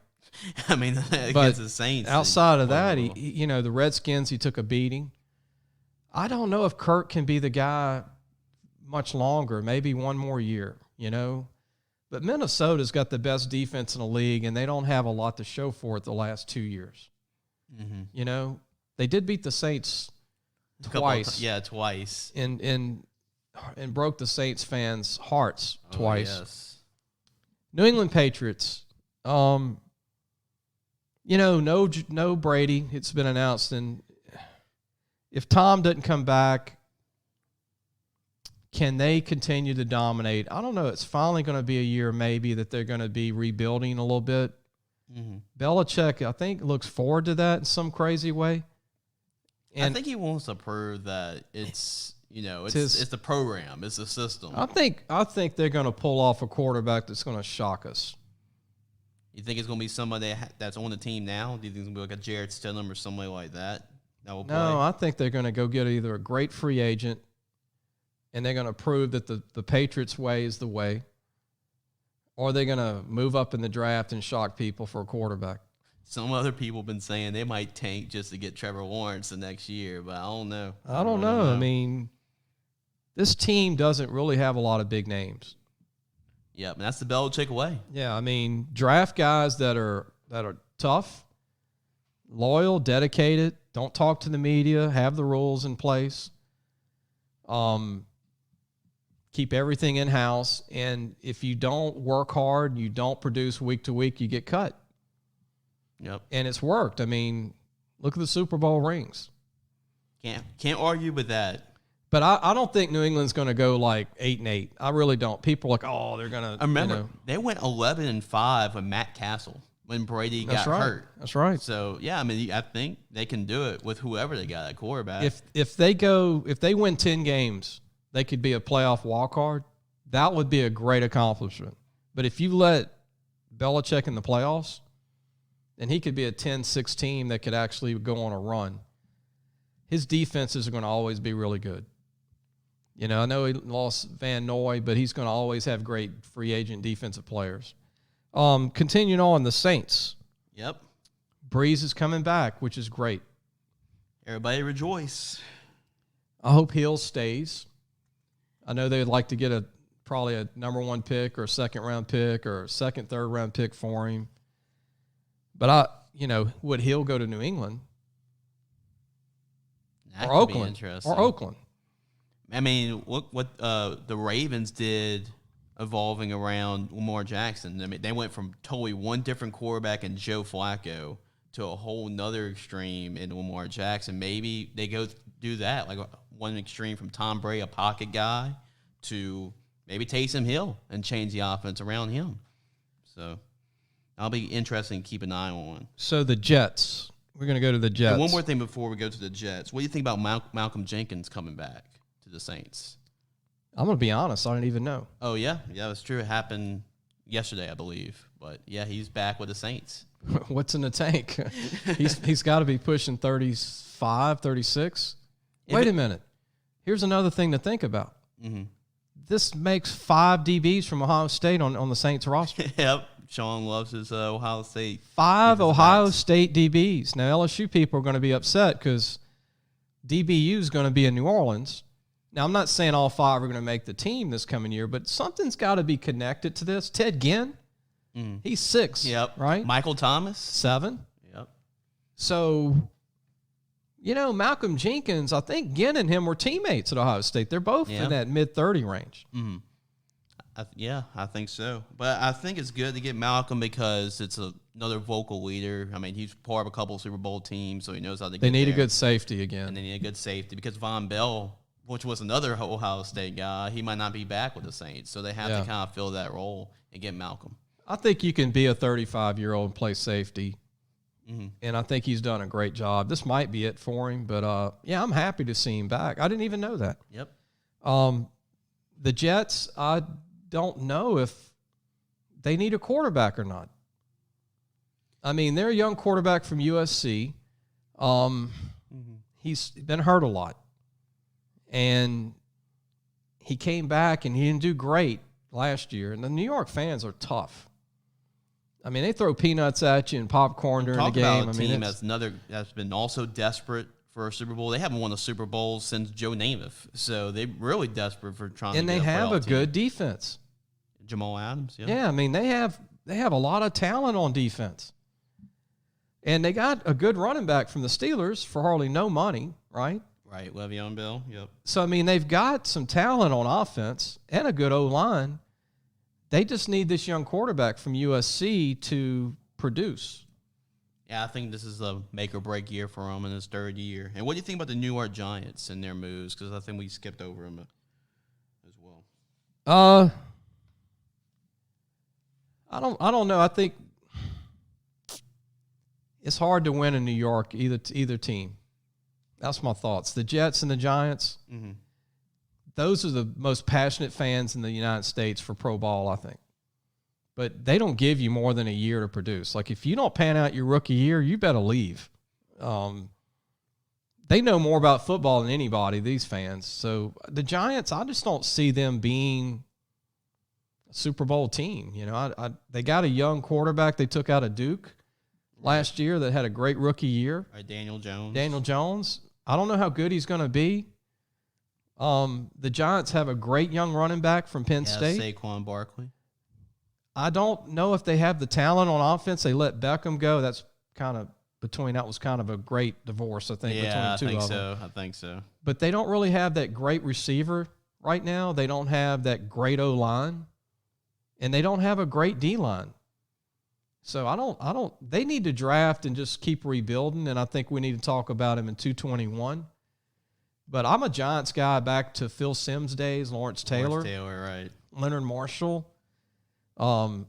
I mean, against the Saints. Outside of that, he you know, the Redskins, he took a beating. I don't know if Kirk can be the guy much longer, maybe one more year, you know. But Minnesota's got the best defense in the league, and they don't have a lot to show for it the last 2 years. Mm-hmm. You know, they did beat the Saints twice. Twice. And broke the Saints fans' hearts twice. Yes. New England Patriots. You know, no Brady. It's been announced, and if Tom doesn't come back, can they continue to dominate? I don't know. It's finally going to be a year maybe that they're going to be rebuilding a little bit. Mm-hmm. Belichick, I think, looks forward to that in some crazy way. And I think he wants to prove that it's, you know, it's the program, it's the system. I think they're going to pull off a quarterback that's going to shock us. You think it's going to be somebody that's on the team now? Do you think it's going to be like a Jarrett Stidham or somebody like that? That will play? No, I think they're going to go get either a great free agent and they're going to prove that the Patriots way is the way, or are they going to move up in the draft and shock people for a quarterback? Some other people have been saying they might tank just to get Trevor Lawrence the next year, but I don't know. I don't know. I mean, this team doesn't really have a lot of big names. Yeah, and that's the Belichick way. Yeah, I mean, draft guys that are tough, loyal, dedicated, don't talk to the media, have the rules in place, keep everything in-house, and if you don't work hard, you don't produce week to week, you get cut. Yep. And it's worked. I mean, look at the Super Bowl rings. Can't argue with that. But I don't think New England's going to go like 8-8. I really don't. People are like, oh, they're going to. I remember they went 11-5 with Matt Castle when Brady got hurt. That's right. So yeah, I mean, I think they can do it with whoever they got at quarterback. If they win 10 games, they could be a playoff wild card. That would be a great accomplishment. But if you let Belichick in the playoffs, then he could be a 10-6 team that could actually go on a run. His defenses are going to always be really good. You know, I know he lost Van Noy, but he's going to always have great free agent defensive players. Continuing on, the Saints. Yep. Breeze is coming back, which is great. Everybody rejoice. I hope Hill stays. I know they'd like to get probably a number 1 pick or a second-round pick or a second, third-round pick for him. But would Hill go to New England? That or could be Oakland? interesting. Or Oakland? I mean, what the Ravens did evolving around Lamar Jackson. I mean, they went from totally one different quarterback in Joe Flacco to a whole nother extreme in Lamar Jackson. Maybe they go do that, like one extreme from Tom Brady, a pocket guy, to maybe Taysom Hill and change the offense around him. So that'll be interesting to keep an eye on. So the Jets. We're going to go to the Jets. And one more thing before we go to the Jets. What do you think about Malcolm Jenkins coming back to the Saints? I'm going to be honest. I don't even know. Oh, yeah. Yeah, that's true. It happened yesterday, I believe. But, yeah, he's back with the Saints. What's in the tank? He's got to be pushing 35, 36. Wait a minute. Here's another thing to think about. Mm-hmm. This makes 5 DBs from Ohio State on the Saints roster. Yep. Sean loves his Ohio State. 5 Ohio State DBs. Now, LSU people are going to be upset because DBU is going to be in New Orleans. Now, I'm not saying all 5 are going to make the team this coming year, but something's got to be connected to this. Ted Ginn, he's 6, right? Michael Thomas? 7. Yep. So, Malcolm Jenkins, I think Ginn and him were teammates at Ohio State. They're both in that mid-30 range. Mm-hmm. I think so. But I think it's good to get Malcolm because it's another vocal leader. I mean, he's part of a couple of Super Bowl teams, so he knows how to get They need there. a good safety again. And they need a good safety because Von Bell, which was another Ohio State guy, he might not be back with the Saints. So they have to kind of fill that role and get Malcolm. I think you can be a 35-year-old and play safety, and I think he's done a great job. This might be it for him, but, I'm happy to see him back. I didn't even know that. Yep. The Jets, I don't know if they need a quarterback or not. I mean, they're a young quarterback from USC. He's been hurt a lot. And he came back and he didn't do great last year. And the New York fans are tough. I mean, they throw peanuts at you and popcorn during the game. Talk about a team that's been also desperate for a Super Bowl. They haven't won a Super Bowl since Joe Namath. So they're really desperate for trying to get a playoff team. And they have a good defense. Jamal Adams, Yeah, I mean, they have a lot of talent on defense. And they got a good running back from the Steelers for hardly no money, right? Right, Le'Veon Bell, yep. So, I mean, they've got some talent on offense and a good O-line. They just need this young quarterback from USC to produce. Yeah, I think this is a make-or-break year for him in his 3rd year. And what do you think about the New York Giants and their moves? Because I think we skipped over them as well. I don't know. I think it's hard to win in New York, either team. That's my thoughts. The Jets and the Giants, those are the most passionate fans in the United States for pro ball, I think. But they don't give you more than a year to produce. Like, if you don't pan out your rookie year, you better leave. They they know more about football than anybody, these fans. So the Giants, I just don't see them being a Super Bowl team. You know, they got a young quarterback they took out of Duke last year that had a great rookie year. Right, Daniel Jones. I don't know how good he's going to be. The Giants have a great young running back from Penn State. Saquon Barkley. I don't know if they have the talent on offense. They let Beckham go. That was kind of a great divorce, I think, between the two of them. I think so. But they don't really have that great receiver right now. They don't have that great O-line. And they don't have a great D-line. So they need to draft and just keep rebuilding, and I think we need to talk about him in 221. But I'm a Giants guy back to Phil Simms days, Lawrence Taylor, Right. Leonard Marshall, Carl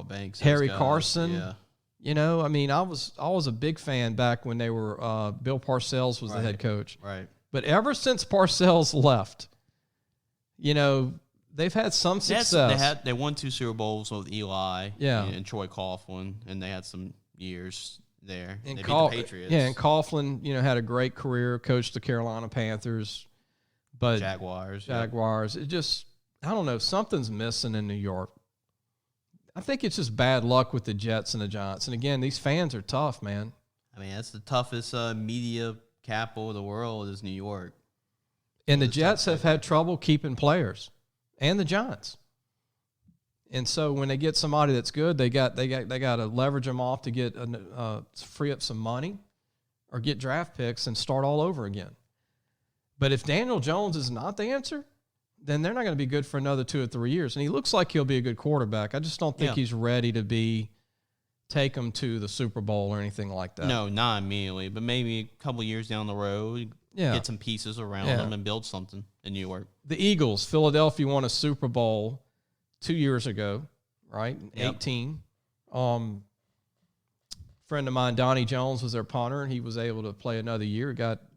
Banks, Harry Carson. Yeah. You know, I mean, I was a big fan back when they were Bill Parcells was the head coach. Right. But ever since Parcells left, you know, they've had some success. They won 2 Super Bowls with Eli and Troy Coughlin, and they had some years there. And they beat the Patriots. Yeah, and Coughlin, you know, had a great career, coached the Carolina Panthers, but Jaguars. It just, I don't know, something's missing in New York. I think it's just bad luck with the Jets and the Giants. And again, these fans are tough, man. I mean, that's the toughest media capital of the world is New York. And the Jets have had trouble keeping players, and the Giants. And so when they get somebody that's good, they got to leverage them off to get free up some money, or get draft picks and start all over again. But if Daniel Jones is not the answer, then they're not going to be good for another 2 or 3 years. And he looks like he'll be a good quarterback. I just don't think he's ready to take them to the Super Bowl or anything like that. No, not immediately, but maybe a couple years down the road, get some pieces around them and build something in New York. The Eagles, Philadelphia won a Super Bowl 2 years ago, right? 18. Friend of mine, Donnie Jones, was their punter, and he was able to play another year.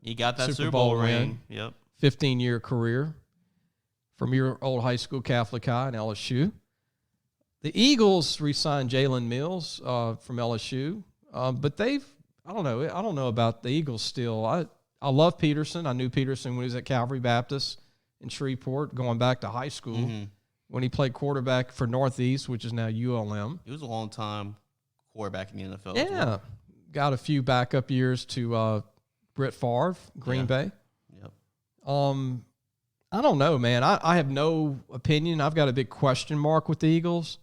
He got that Super Bowl ring. Yep. 15-year career from your old high school, Catholic High in LSU. The Eagles re-signed Jalen Mills from LSU, but I don't know about the Eagles still. I love Peterson. I knew Peterson when he was at Calvary Baptist in Shreveport, going back to high school when he played quarterback for Northeast, which is now ULM. He was a long time quarterback in the NFL. Yeah, got a few backup years to Brett Favre, Green Bay. Yep. I don't know, man. I have no opinion. I've got a big question mark with the Eagles.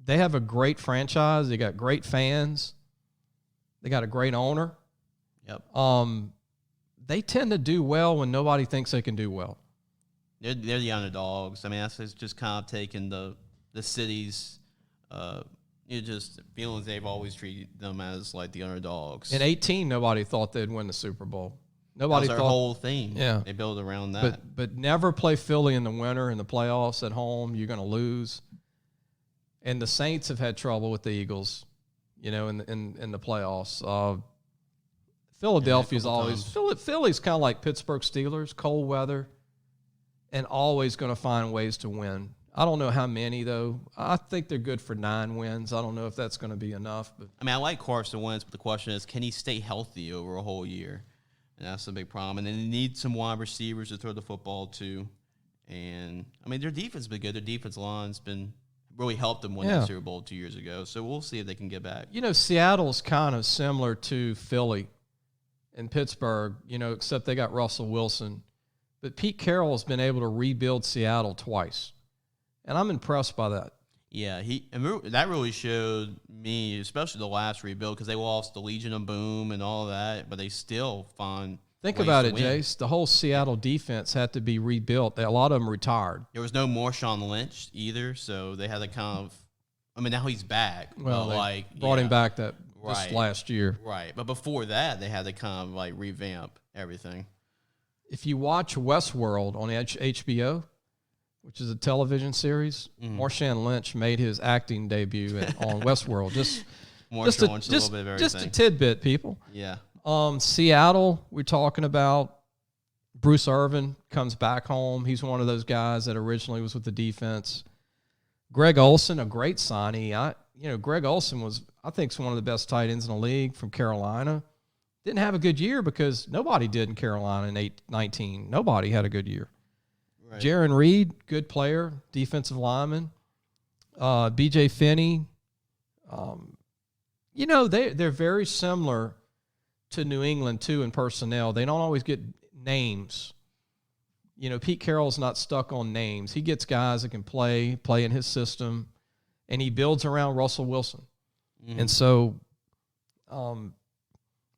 They have a great franchise. They got great fans. They got a great owner. Yep. They tend to do well when nobody thinks they can do well. They're the underdogs. I mean, that's just kind of taken the city's just feelings. They've always treated them as like the underdogs. In 18, nobody thought they'd win the Super Bowl. Nobody thought their whole thing. Yeah, they build around that. But never play Philly in the winter in the playoffs at home. You're going to lose. And the Saints have had trouble with the Eagles, you know, in the playoffs. Philadelphia's Philly's kind of like Pittsburgh Steelers, cold weather, and always going to find ways to win. I don't know how many, though. I think they're good for 9 wins. I don't know if that's going to be enough. But I mean, I like Carson Wentz, but the question is, can he stay healthy over a whole year? And that's the big problem. And then they need some wide receivers to throw the football to. And, I mean, their defense has been good. Their defense line's been really helped them win that Super Bowl 2 years ago. So we'll see if they can get back. You know, Seattle's kind of similar to Philly and Pittsburgh, you know, except they got Russell Wilson. But Pete Carroll's been able to rebuild Seattle twice. And I'm impressed by that. Yeah, that really showed me, especially the last rebuild, because they lost the Legion of Boom and all that, but they still find Think about it, Jace. The whole Seattle defense had to be rebuilt. A lot of them retired. There was no Marshawn Lynch either, so they had to kind of – I mean, now he's back. Well, brought him back this last year. Right, but before that, they had to kind of like revamp everything. If you watch Westworld on HBO, which is a television series, Marshawn Lynch made his acting debut on Westworld. Just a tidbit, people. Yeah. Seattle, we're talking about. Bruce Irvin comes back home. He's one of those guys that originally was with the defense. Greg Olsen, a great signee. Greg Olsen was, I think, one of the best tight ends in the league from Carolina. didn't have a good year because nobody did in Carolina in 19. Nobody had a good year. Right. Jaron Reed, good player, defensive lineman. B.J. Finney. They're very similar to New England, too, in personnel. They don't always get names. Pete Carroll's not stuck on names. He gets guys that can play in his system, and he builds around Russell Wilson. Mm-hmm. And so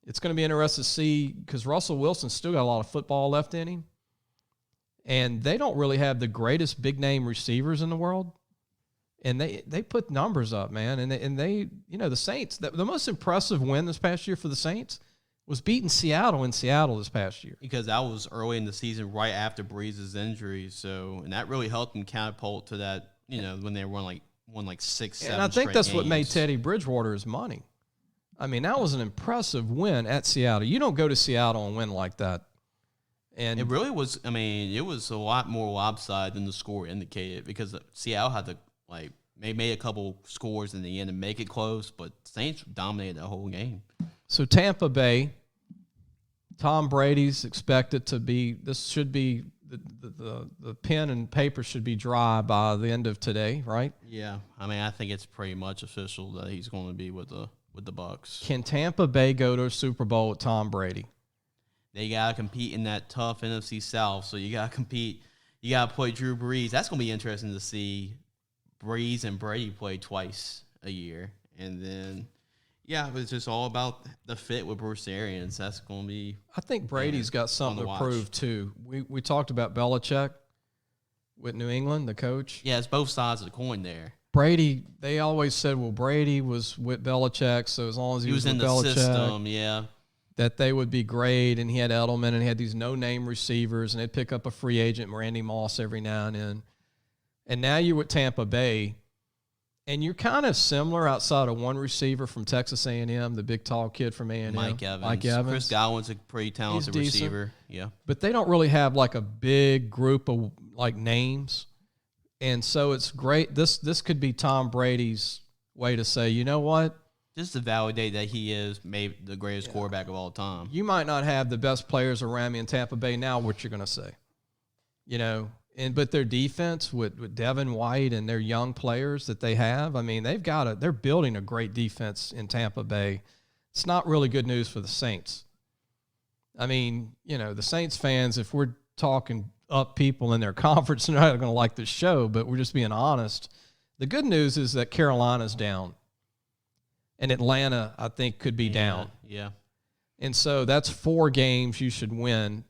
it's going to be interesting to see because Russell Wilson's still got a lot of football left in him, and they don't really have the greatest big-name receivers in the world. And they put numbers up, man. And they the Saints, the most impressive win this past year for the Saints was beating Seattle in Seattle this past year. Because that was early in the season, right after Breeze's injury. So, and that really helped them catapult to that, when they won like 6, 7 And I think that's games. what made Teddy Bridgewater his money. I mean, that was an impressive win at Seattle. You don't go to Seattle and win like that. And it really was, it was a lot more lopsided than the score indicated because Seattle had to, they made a couple scores in the end to make it close, but Saints dominated the whole game. So Tampa Bay, Tom Brady's expected to be. This should be the pen and paper should be dry by the end of today, right? Yeah, I think it's pretty much official that he's going to be with the Bucs. Can Tampa Bay go to a Super Bowl with Tom Brady? They gotta compete in that tough NFC South, so you gotta compete. You gotta play Drew Brees. That's gonna be interesting to see. Brees and Brady play twice a year, and then. Yeah, it was just all about the fit with Bruce Arians. That's going to be. I think Brady's got something to prove too. We talked about Belichick with New England, the coach. Yeah, it's both sides of the coin there. Brady, they always said, well, Brady was with Belichick, so as long as he was in with the Belichick, system, yeah, that they would be great. And he had Edelman, and he had these no-name receivers, and they'd pick up a free agent, Randy Moss, every now and then. And now you're with Tampa Bay. And you're kind of similar outside of one receiver from Texas A&M, the big tall kid from A&M. Mike Evans. Chris Godwin's a pretty talented receiver. Yeah. But they don't really have like a big group of like names. And so it's great. This could be Tom Brady's way to say, you know what? Just to validate that he is maybe the greatest quarterback of all time. You might not have the best players around me in Tampa Bay now, what you're going to say. But their defense with Devin White and their young players that they have, they're building a great defense in Tampa Bay. It's not really good news for the Saints. The Saints fans, if we're talking up people in their conference, they're not going to like this show, but we're just being honest. The good news is that Carolina's down. And Atlanta, I think, could be down. Yeah. And so that's 4 games you should win,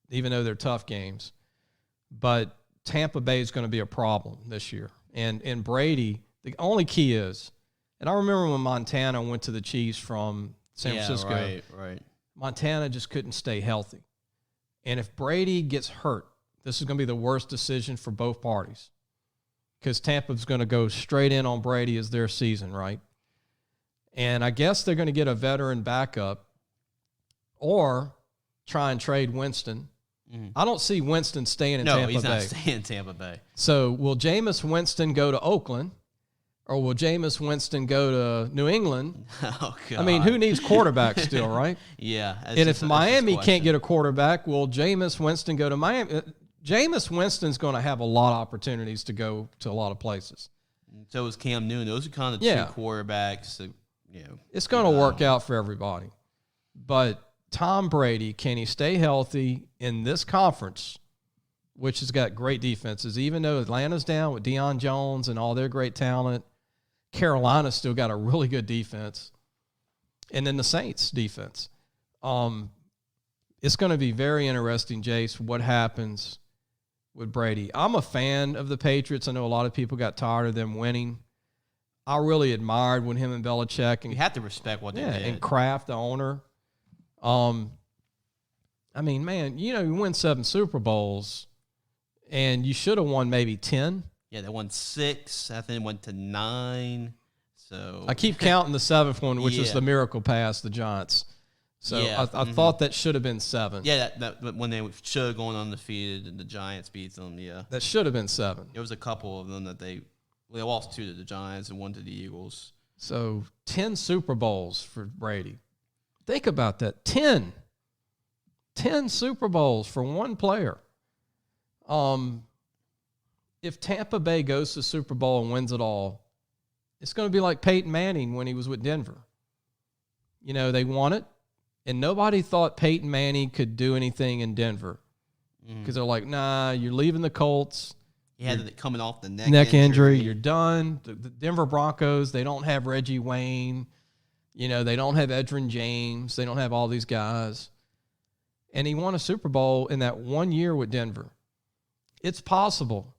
even though they're tough games. But Tampa Bay is going to be a problem this year. And Brady, the only key is, and I remember when Montana went to the Chiefs from San Francisco. Right. Montana just couldn't stay healthy. And if Brady gets hurt, this is going to be the worst decision for both parties because Tampa's going to go straight in on Brady as their season, right? And I guess they're going to get a veteran backup or try and trade Winston. Mm-hmm. I don't see Winston staying in Tampa Bay. No, he's not staying in Tampa Bay. So will Jameis Winston go to Oakland or will Jameis Winston go to New England? Oh, God. Who needs quarterbacks still, right? Yeah. And if Miami can't get a quarterback, will Jameis Winston go to Miami? Jameis Winston's going to have a lot of opportunities to go to a lot of places. So is Cam Newton. Those are kind of two quarterbacks. It's going to work out for everybody. But Tom Brady, can he stay healthy in this conference, which has got great defenses, even though Atlanta's down with Deion Jones and all their great talent? Carolina's still got a really good defense. And then the Saints defense. It's going to be very interesting, Jace, what happens with Brady. I'm a fan of the Patriots. I know a lot of people got tired of them winning. I really admired when him and Belichick. And you have to respect what they did. And Kraft, the owner. You win 7 Super Bowls, and you should have won maybe 10. Yeah, they won 6. I think it went to 9. So I keep counting the 7th one, which was the miracle pass, the Giants. So I thought that should have been 7. Yeah, that when they should have gone undefeated and the Giants beat them. Yeah, that should have been 7. There was a couple of them that they lost 2 to the Giants and 1 to the Eagles. So 10 Super Bowls for Brady. Think about that. 10 Super Bowls for one player. If Tampa Bay goes to Super Bowl and wins it all, it's going to be like Peyton Manning when he was with Denver. You know, they won it, and nobody thought Peyton Manning could do anything in Denver because they're like, nah, you're leaving the Colts. He had it coming off the neck injury. You're done. The Denver Broncos, they don't have Reggie Wayne. You know, they don't have Edgerrin James. They don't have all these guys. And he won a Super Bowl in that 1 year with Denver. It's possible.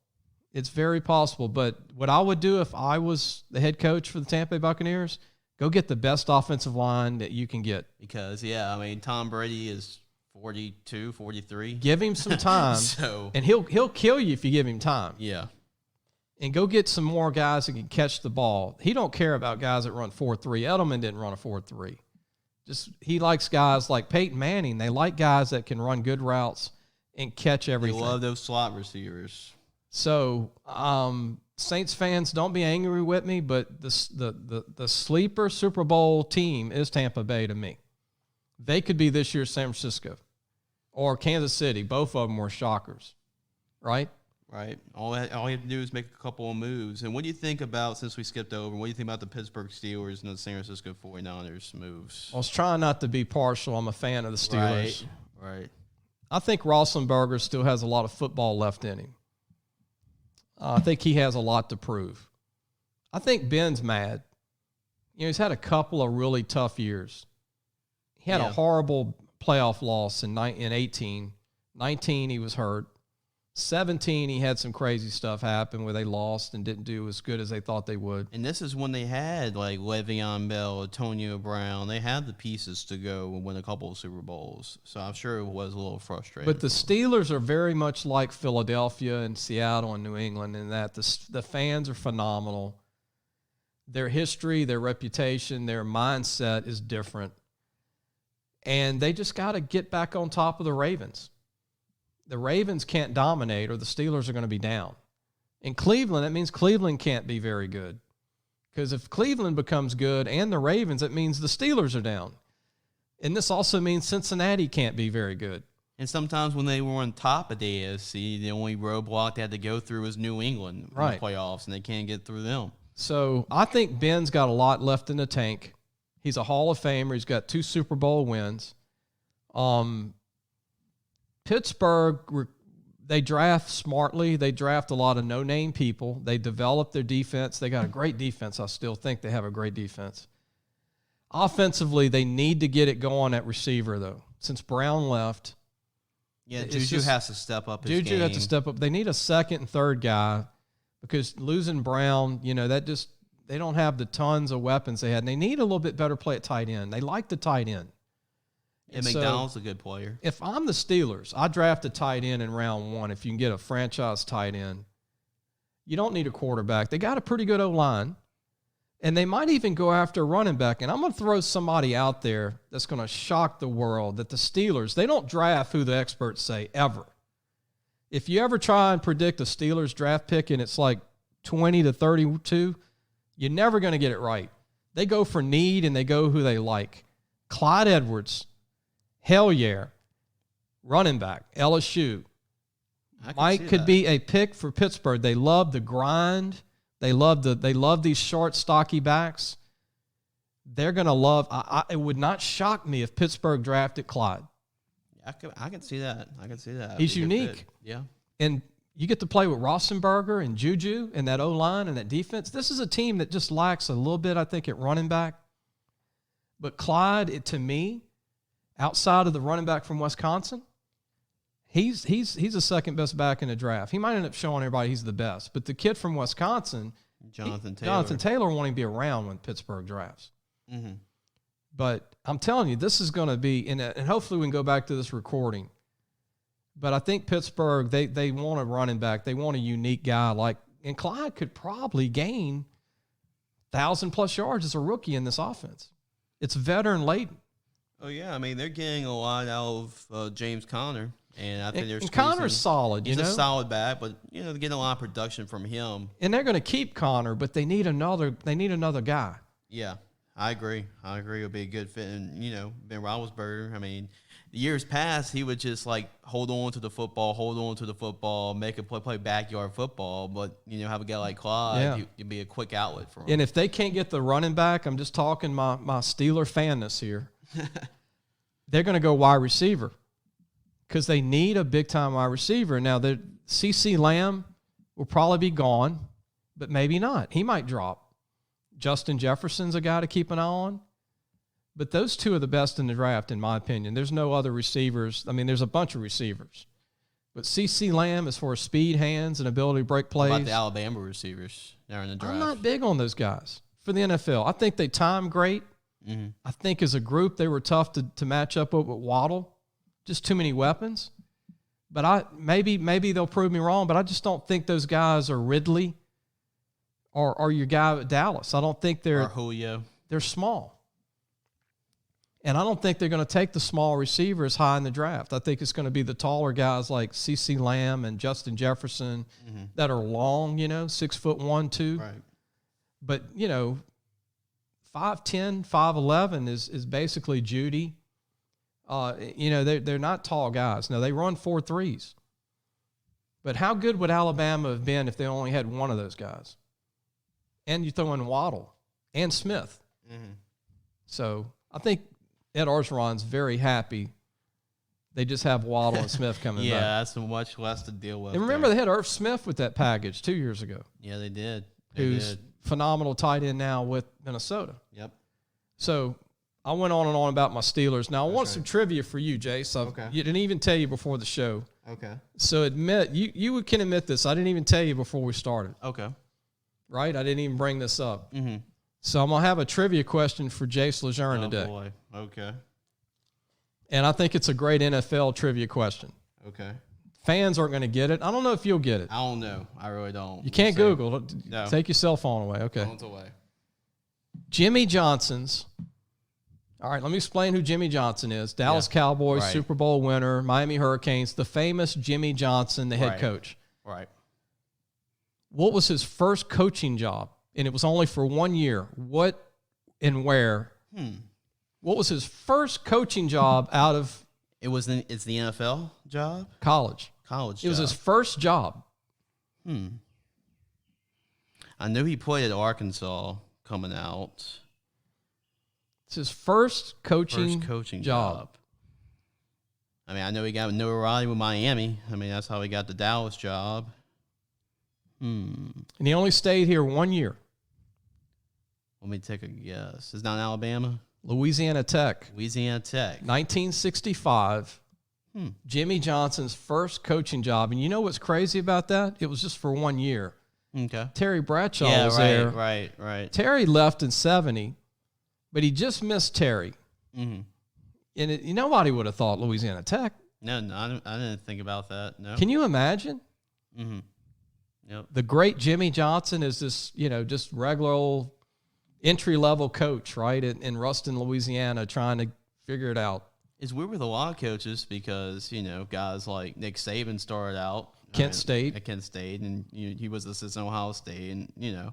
It's very possible. But what I would do if I was the head coach for the Tampa Bay Buccaneers, go get the best offensive line that you can get. Because, yeah, I mean, Tom Brady is 42, 43. Give him some time, and he'll kill you if you give him time. Yeah. And go get some more guys that can catch the ball. He don't care about guys that run 4.3. Edelman didn't run a 4.3. He likes guys like Peyton Manning. They like guys that can run good routes and catch everything. They love those slot receivers. So, Saints fans, don't be angry with me, but the sleeper Super Bowl team is Tampa Bay to me. They could be this year's San Francisco or Kansas City. Both of them were shockers, right? Right. All you have to do is make a couple of moves. And what do you think about, since we skipped over, what do you think about the Pittsburgh Steelers and the San Francisco 49ers moves? I was trying not to be partial. I'm a fan of the Steelers. Right. I think Roethlisberger still has a lot of football left in him. I think he has a lot to prove. I think Ben's mad. You know, he's had a couple of really tough years. He had a horrible playoff loss in 18. 19, he was hurt. 17, he had some crazy stuff happen where they lost and didn't do as good as they thought they would. And this is when they had, like, Le'Veon Bell, Antonio Brown. They had the pieces to go and win a couple of Super Bowls. So I'm sure it was a little frustrating. But the Steelers are very much like Philadelphia and Seattle and New England in that the fans are phenomenal. Their history, their reputation, their mindset is different. And they just got to get back on top of the Ravens. The Ravens can't dominate or the Steelers are going to be down. In Cleveland, that means Cleveland can't be very good. Because if Cleveland becomes good and the Ravens, it means the Steelers are down. And this also means Cincinnati can't be very good. And sometimes when they were on top of the AFC, the only roadblock they had to go through was New England in the playoffs, and they can't get through them. So I think Ben's got a lot left in the tank. He's a Hall of Famer. He's got 2 Super Bowl wins. Pittsburgh, they draft smartly. They draft a lot of no-name people. They develop their defense. They got a great defense. I still think they have a great defense. Offensively, they need to get it going at receiver, though. Since Brown left. Yeah, Juju has to step up his game. Juju has to step up. They need a second and third guy because losing Brown, you know, they don't have the tons of weapons they had. And they need a little bit better play at tight end. They like the tight end. And McDonald's a good player. If I'm the Steelers, I draft a tight end in round 1 if you can get a franchise tight end. You don't need a quarterback. They got a pretty good O-line. And they might even go after a running back. And I'm going to throw somebody out there that's going to shock the world, that the Steelers, they don't draft who the experts say ever. If you ever try and predict a Steelers draft pick and it's like 20 to 32, you're never going to get it right. They go for need and they go who they like. Clyde Edwards, hell yeah, running back, LSU. Mike could be a pick for Pittsburgh. They love the grind. They love these short, stocky backs. They're going to love. It would not shock me if Pittsburgh drafted Clyde. I can see that. He's unique. Yeah. And you get to play with Roethlisberger and Juju and that O-line and that defense. This is a team that just lacks a little bit, I think, at running back. But Clyde, to me, outside of the running back from Wisconsin, he's the second best back in the draft. He might end up showing everybody he's the best. But the kid from Wisconsin, Jonathan Taylor won't even be around when Pittsburgh drafts. Mm-hmm. But I'm telling you, this is going to be, and hopefully we can go back to this recording. But I think Pittsburgh, they want a running back. They want a unique guy. And Clyde could probably gain 1,000+ yards as a rookie in this offense. It's veteran laden. Oh, yeah. I mean, they're getting a lot out of James Conner. And I think and Connor's solid, He's a solid back, but, they're getting a lot of production from him. And they're going to keep Connor, but they need another guy. Yeah. I agree. It would be a good fit. And, Ben Roethlisberger, I mean, years past, he would just, hold on to the football, make a play backyard football. But, have a guy like Clyde, you'd be a quick outlet for him. And if they can't get the running back, I'm just talking my Steeler fanness here, they're going to go wide receiver because they need a big-time wide receiver. Now, CeeDee Lamb will probably be gone, but maybe not. He might drop. Justin Jefferson's a guy to keep an eye on. But those two are the best in the draft, in my opinion. There's no other receivers. I mean, there's a bunch of receivers. But CeeDee Lamb, as far as speed, hands, and ability to break plays. What about the Alabama receivers there in the draft? I'm not big on those guys for the NFL. I think they time great. Mm-hmm. I think as a group they were tough to match up with Waddle. Just too many weapons. But maybe they'll prove me wrong, but I just don't think those guys are Ridley or your guy at Dallas. I don't think or Julio. They're small. And I don't think they're going to take the small receivers high in the draft. I think it's going to be the taller guys like CeeDee Lamb and Justin Jefferson that are long, 6'1", 2. Right. But, 5'10", 5'11" is basically Judy. They're not tall guys. Now, they run 4.3s. But how good would Alabama have been if they only had one of those guys? And you throw in Waddle and Smith. Mm-hmm. So I think Ed Orgeron's very happy. They just have Waddle and Smith coming back. Yeah, that's much less to deal with. And remember, they had Irv Smith with that package 2 years ago. Yeah, they did. Who's phenomenal tight end now with Minnesota. Yep. So I went on and on about my Steelers. Now, I want some trivia for you, Jace. Okay. You didn't even tell you before the show. Okay. So you can admit this. I didn't even tell you before we started. Okay. Right? I didn't even bring this up. Mm-hmm. So I'm going to have a trivia question for Jace LeJeune today. Oh, boy. Okay. And I think it's a great NFL trivia question. Okay. Fans aren't going to get it. I don't know if you'll get it. I don't know. I really don't. You can't Google. No. Take your cell phone away. Okay. Phone's away. Jimmy Johnson's. All right, let me explain who Jimmy Johnson is. Dallas Cowboys, Right. Super Bowl winner, Miami Hurricanes, the famous Jimmy Johnson, the head Right. coach. Right. What was his first coaching job? And it was only for 1 year. What and where? What was his first coaching job out of It's the NFL job? college? College It was job. his first job. I knew he played at Arkansas coming out. It's his first coaching job. I mean, I know he got notoriety with Miami. I mean, that's how he got the Dallas job. And he only stayed here 1 year. Let me take a guess. It's not Alabama? Louisiana Tech. Louisiana Tech. 1965. Jimmy Johnson's first coaching job. And you know what's crazy about that? It was just for 1 year. Okay. Terry Bradshaw was there. Right. Terry left in 70, but he just missed Terry. Mm-hmm. And nobody would have thought Louisiana Tech. No, I didn't think about that. No. Can you imagine? Mm-hmm. Yep. The great Jimmy Johnson is this, just regular old entry-level coach, right, in Ruston, Louisiana, trying to figure it out. It's weird with a lot of coaches because, guys like Nick Saban started out Kent State. At Kent State, and he was assistant at Ohio State, and,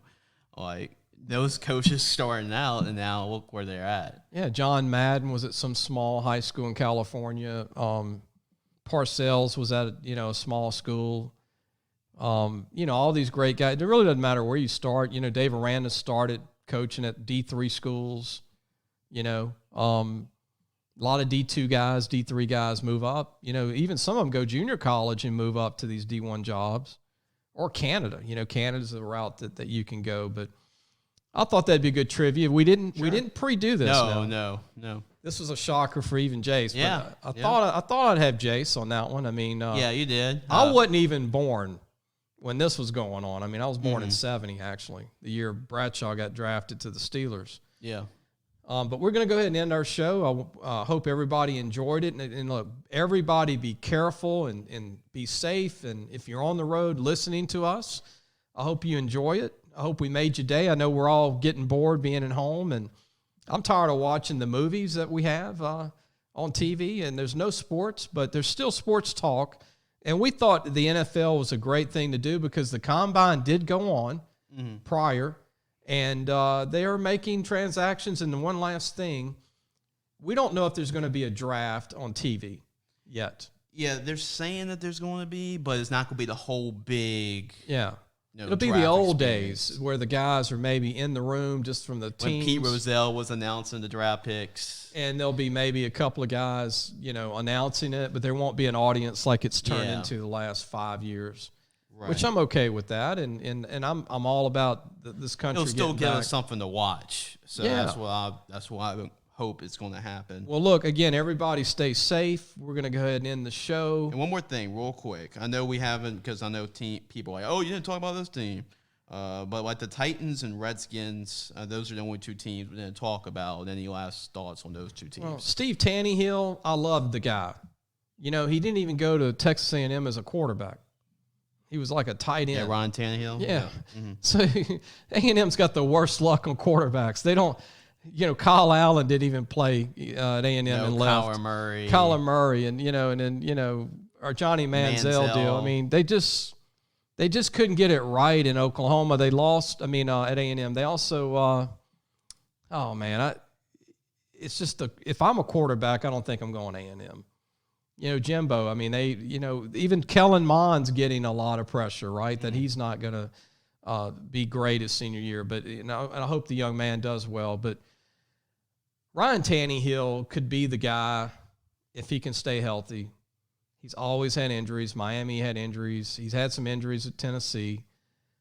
those coaches starting out, and now look where they're at. Yeah, John Madden was at some small high school in California. Parcells was at, a small school. All these great guys. It really doesn't matter where you start. Dave Aranda started coaching at D3 schools. A lot of D2 guys, D3 guys move up. Even some of them go junior college and move up to these D1 jobs. Or Canada. Canada's the route that you can go. But I thought that'd be good trivia. We didn't pre-do this. No. This was a shocker for even Jace. Yeah. But I thought I'd have Jace on that one. I mean, yeah, you did. I wasn't even born when this was going on. I mean, I was born in 70, actually, the year Bradshaw got drafted to the Steelers. Yeah. But we're going to go ahead and end our show. I hope everybody enjoyed it. And look, everybody be careful and be safe. And if you're on the road listening to us, I hope you enjoy it. I hope we made your day. I know we're all getting bored being at home. And I'm tired of watching the movies that we have on TV. And there's no sports, but there's still sports talk. And we thought the NFL was a great thing to do because the Combine did go on prior. And they are making transactions. And the one last thing, we don't know if there's going to be a draft on TV yet. Yeah, they're saying that there's going to be, but it's not going to be the whole big. Yeah. You know, it'll be the old experience. days where the guys are maybe in the room just from the teams. When Pete Rozelle was announcing the draft picks. And there'll be maybe a couple of guys, announcing it, but there won't be an audience like it's turned into the last 5 years. Right. Which I'm okay with that, and I'm all about this country. It'll still give back. us something to watch. So that's what I hope it's going to happen. Well, look, again, everybody stay safe. We're going to go ahead and end the show. And one more thing, real quick. I know we haven't, because I know people are like, oh, you didn't talk about this team. But like the Titans and Redskins, those are the only two teams we didn't talk about. Any last thoughts on those two teams? Well, Steve Tannehill, I loved the guy. He didn't even go to Texas A&M as a quarterback. He was like a tight end. Yeah, Ryan Tannehill. Yeah. Mm-hmm. So A&M's got the worst luck on quarterbacks. They don't, Kyle Allen didn't even play at A&M and left. Kyler Murray, and then our Johnny Manziel deal. I mean, they just couldn't get it right in Oklahoma. They lost. At A&M. They also, it's just if I'm a quarterback, I don't think I'm going A&M. Jimbo, even Kellen Mond's getting a lot of pressure, right? That he's not going to be great his senior year. But, and I hope the young man does well. But Ryan Tannehill could be the guy if he can stay healthy. He's always had injuries. Miami had injuries. He's had some injuries at Tennessee.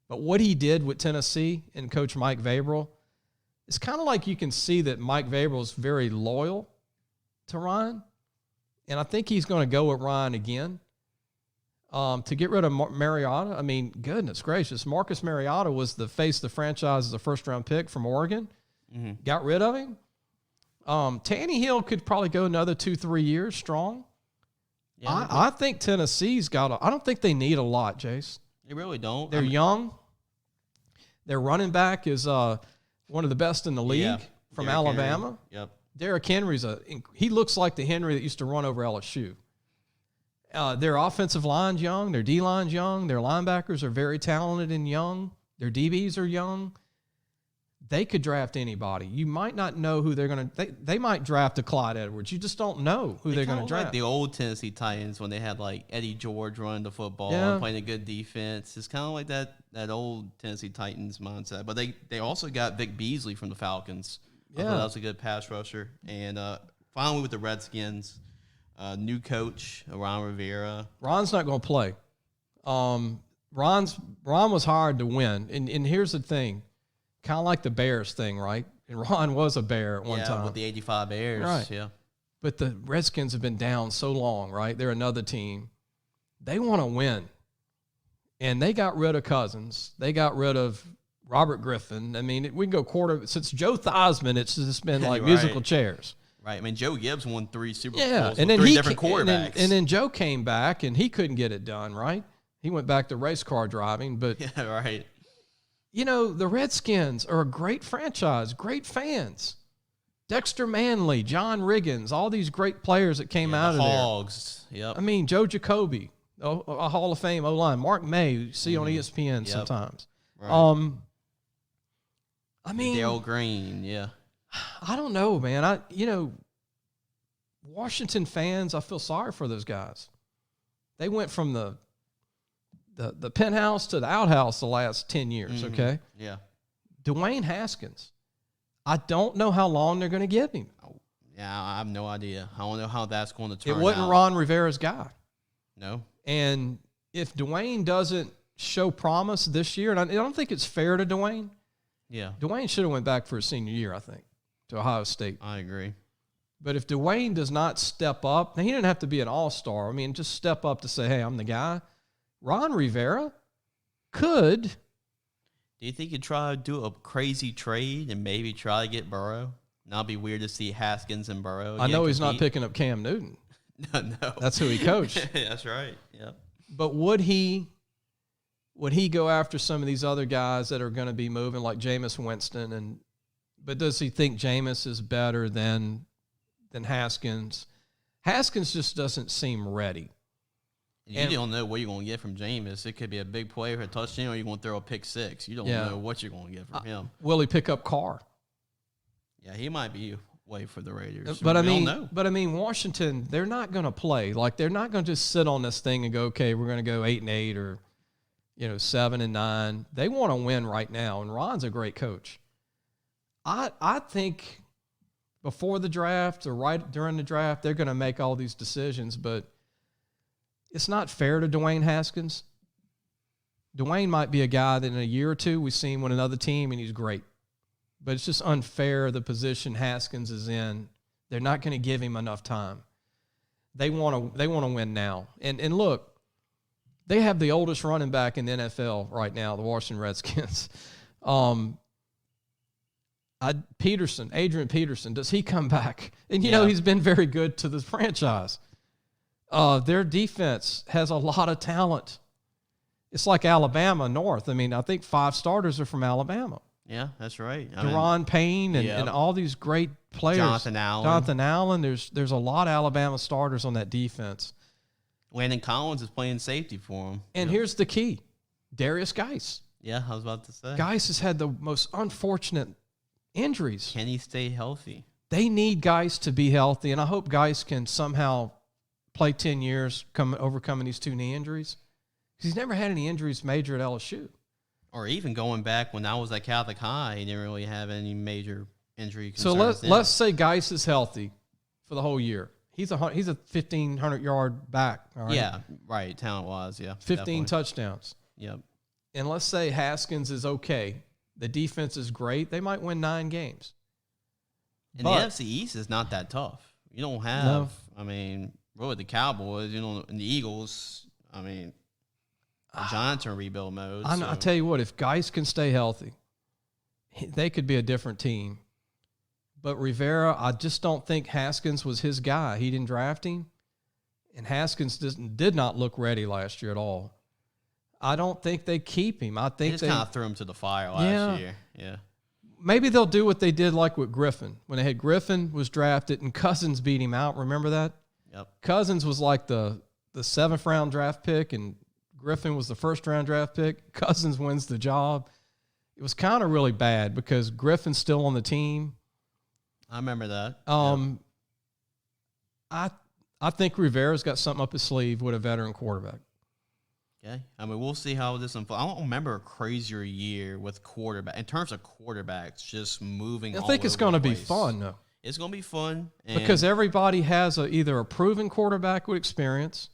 But what he did with Tennessee and Coach Mike Vrabel, it's kind of like you can see that Mike Vrabel is very loyal to Ryan. And I think he's going to go with Ryan again to get rid of Mariota. Goodness gracious. Marcus Mariota was the face of the franchise as a first-round pick from Oregon. Mm-hmm. Got rid of him. Tannehill could probably go another 2-3 years strong. Yeah, I think Tennessee's I don't think they need a lot, Jace. They really don't. They're young. Their running back is one of the best in the league from Derrick Alabama. Henry. Yep. Derrick Henry's he looks like the Henry that used to run over LSU. Their offensive line's young. Their D-line's young. Their linebackers are very talented and young. Their DBs are young. They could draft anybody. You might not know who they're going to – they might draft a Clyde Edwards. You just don't know who they're going to draft. Like the old Tennessee Titans when they had like Eddie George running the football and playing a good defense. It's kind of like that old Tennessee Titans mindset. But they also got Vic Beasley from the Falcons. Yeah. That was a good pass rusher. And finally with the Redskins, new coach, Ron Rivera. Ron's not going to play. Ron was hired to win. And here's the thing. Kind of like the Bears thing, right? And Ron was a Bear at one time. Yeah, with the 85 Bears. Right. Yeah. But the Redskins have been down so long, right? They're another team. They want to win. And they got rid of Cousins. They got rid of Robert Griffin. We can go since Joe Theismann, it's just been like musical chairs. Right. Joe Gibbs won 3 Super Bowls and then with 3 different quarterbacks. And then Joe came back, and he couldn't get it done, right? He went back to race car driving. But yeah, right. The Redskins are a great franchise, great fans. Dexter Manley, John Riggins, all these great players that came out of there. Hogs. Yep. Joe Jacoby, a Hall of Fame O-line. Mark May, you see on ESPN sometimes. Right. Darryl Green, yeah. I don't know, man. Washington fans, I feel sorry for those guys. They went from the penthouse to the outhouse the last 10 years, okay? Yeah. Dwayne Haskins, I don't know how long they're going to give him. Yeah, I have no idea. I don't know how that's going to turn out. It wasn't Ron Rivera's guy. No. And if Dwayne doesn't show promise this year, and I don't think it's fair to Dwayne. Yeah. Dwayne should have went back for his senior year, I think, to Ohio State. I agree. But if Dwayne does not step up, he didn't have to be an all-star. Just step up to say, hey, I'm the guy. Ron Rivera could. Do you think he'd try to do a crazy trade and maybe try to get Burrow? Now it'd be weird to see Haskins and Burrow. I know he's not picking up Cam Newton. No. That's who he coached. That's right. Yeah. But would he go after some of these other guys that are going to be moving like Jameis Winston? But does he think Jameis is better than Haskins? Haskins just doesn't seem ready. You don't know what you're going to get from Jameis. It could be a big play for a touchdown, or you're going to throw a pick six. You don't know what you're going to get from him. Will he pick up Carr? Yeah, he might be away for the Raiders. But I mean, Washington, they're not going to play. Like, they're not going to just sit on this thing and go, okay, we're going to go 8-8 or 7-9. They want to win right now, and Ron's a great coach. I think before the draft or right during the draft, they're going to make all these decisions, but it's not fair to Dwayne Haskins. Dwayne might be a guy that in a year or two we see him with another team and he's great. But it's just unfair the position Haskins is in. They're not going to give him enough time. They want to win now. And look, they have the oldest running back in the NFL right now, the Washington Redskins. Adrian Peterson, does he come back? And, he's been very good to the franchise. Their defense has a lot of talent. It's like Alabama North. I mean, I think 5 starters are from Alabama. Yeah, that's right. Deron Payne and all these great players. Jonathan Allen. There's a lot of Alabama starters on that defense. Landon Collins is playing safety for him. And here's the key. Darius Geis. Yeah, I was about to say. Geis has had the most unfortunate injuries. Can he stay healthy? They need Geis to be healthy, and I hope Geis can somehow play 10 years overcoming these 2 knee injuries. Because he's never had any injuries major at LSU. Or even going back when I was at Catholic High, he didn't really have any major injury So concerns. let's say Geis is healthy for the whole year. He's a 1,500-yard back. All right? Yeah, right. Talent-wise, yeah. 15 definitely. touchdowns. Yep. And let's say Haskins is okay. The defense is great. They might win 9 games. And the NFC East is not that tough. You don't have, really the Cowboys, and the Eagles. The Giants are in rebuild mode. I tell you what, if Geis can stay healthy, they could be a different team. But Rivera, I just don't think Haskins was his guy. He didn't draft him. And Haskins did not look ready last year at all. I don't think they keep him. I think they just kind of threw him to the fire last year. Yeah. Maybe they'll do what they did like with Griffin. When they had Griffin was drafted and Cousins beat him out. Remember that? Yep. Cousins was like the 7th-round draft pick, and Griffin was the 1st-round draft pick. Cousins wins the job. It was kind of really bad because Griffin's still on the team. I remember that. I think Rivera's got something up his sleeve with a veteran quarterback. Okay. We'll see how this unfolds. I don't remember a crazier year with quarterback in terms of quarterbacks just moving. I think it's going to be fun, though. It's going to be fun because everybody has either a proven quarterback with experience,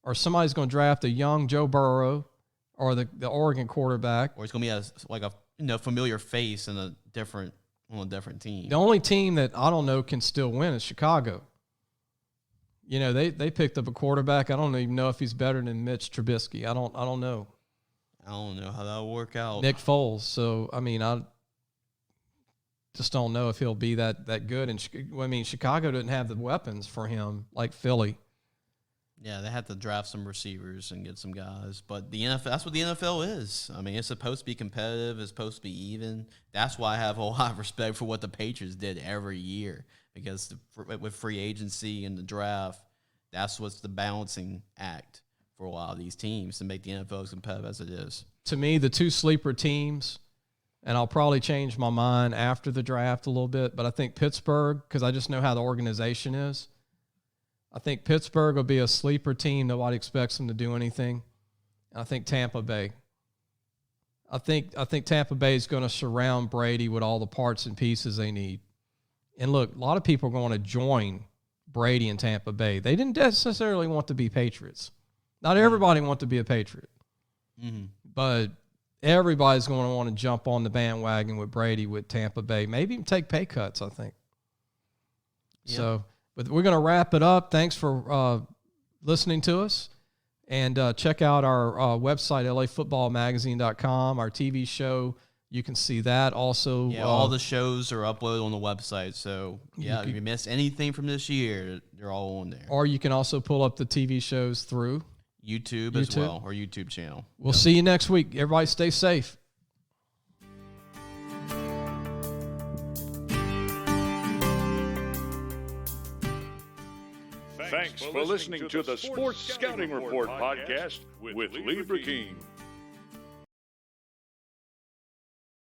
or somebody's going to draft a young Joe Burrow, or the Oregon quarterback, or it's going to be a familiar face in on a different team. The only team that I don't know can still win is Chicago. They picked up a quarterback. I don't even know if he's better than Mitch Trubisky. I don't know. I don't know how that'll work out. Nick Foles. So I just don't know if he'll be that good. And Chicago didn't have the weapons for him like Philly. Yeah, they had to draft some receivers and get some guys. But the NFL, that's what the NFL is. It's supposed to be competitive. It's supposed to be even. That's why I have a lot of respect for what the Patriots did every year. Because with free agency and the draft, that's what's the balancing act for a lot of these teams to make the NFL as competitive as it is. To me, the 2 sleeper teams, and I'll probably change my mind after the draft a little bit, but I think Pittsburgh, because I just know how the organization is, I think Pittsburgh will be a sleeper team. Nobody expects them to do anything. And I think Tampa Bay. I think Tampa Bay is going to surround Brady with all the parts and pieces they need. And look, a lot of people are going to join Brady in Tampa Bay. They didn't necessarily want to be Patriots. Not everybody wants to be a Patriot. Mm-hmm. But everybody's going to want to jump on the bandwagon with Brady with Tampa Bay. Maybe even take pay cuts, I think. Yep. So, but we're going to wrap it up. Thanks for listening to us. And check out our website, lafootballmagazine.com, our TV show. You can see that also. Yeah, all the shows are uploaded on the website. So, if you missed anything from this year, they're all on there. Or you can also pull up the TV shows through YouTube as well, or YouTube channel. We'll see you next week. Everybody stay safe. Thanks for listening to the Sports Scouting Report podcast with Lee Brecheen.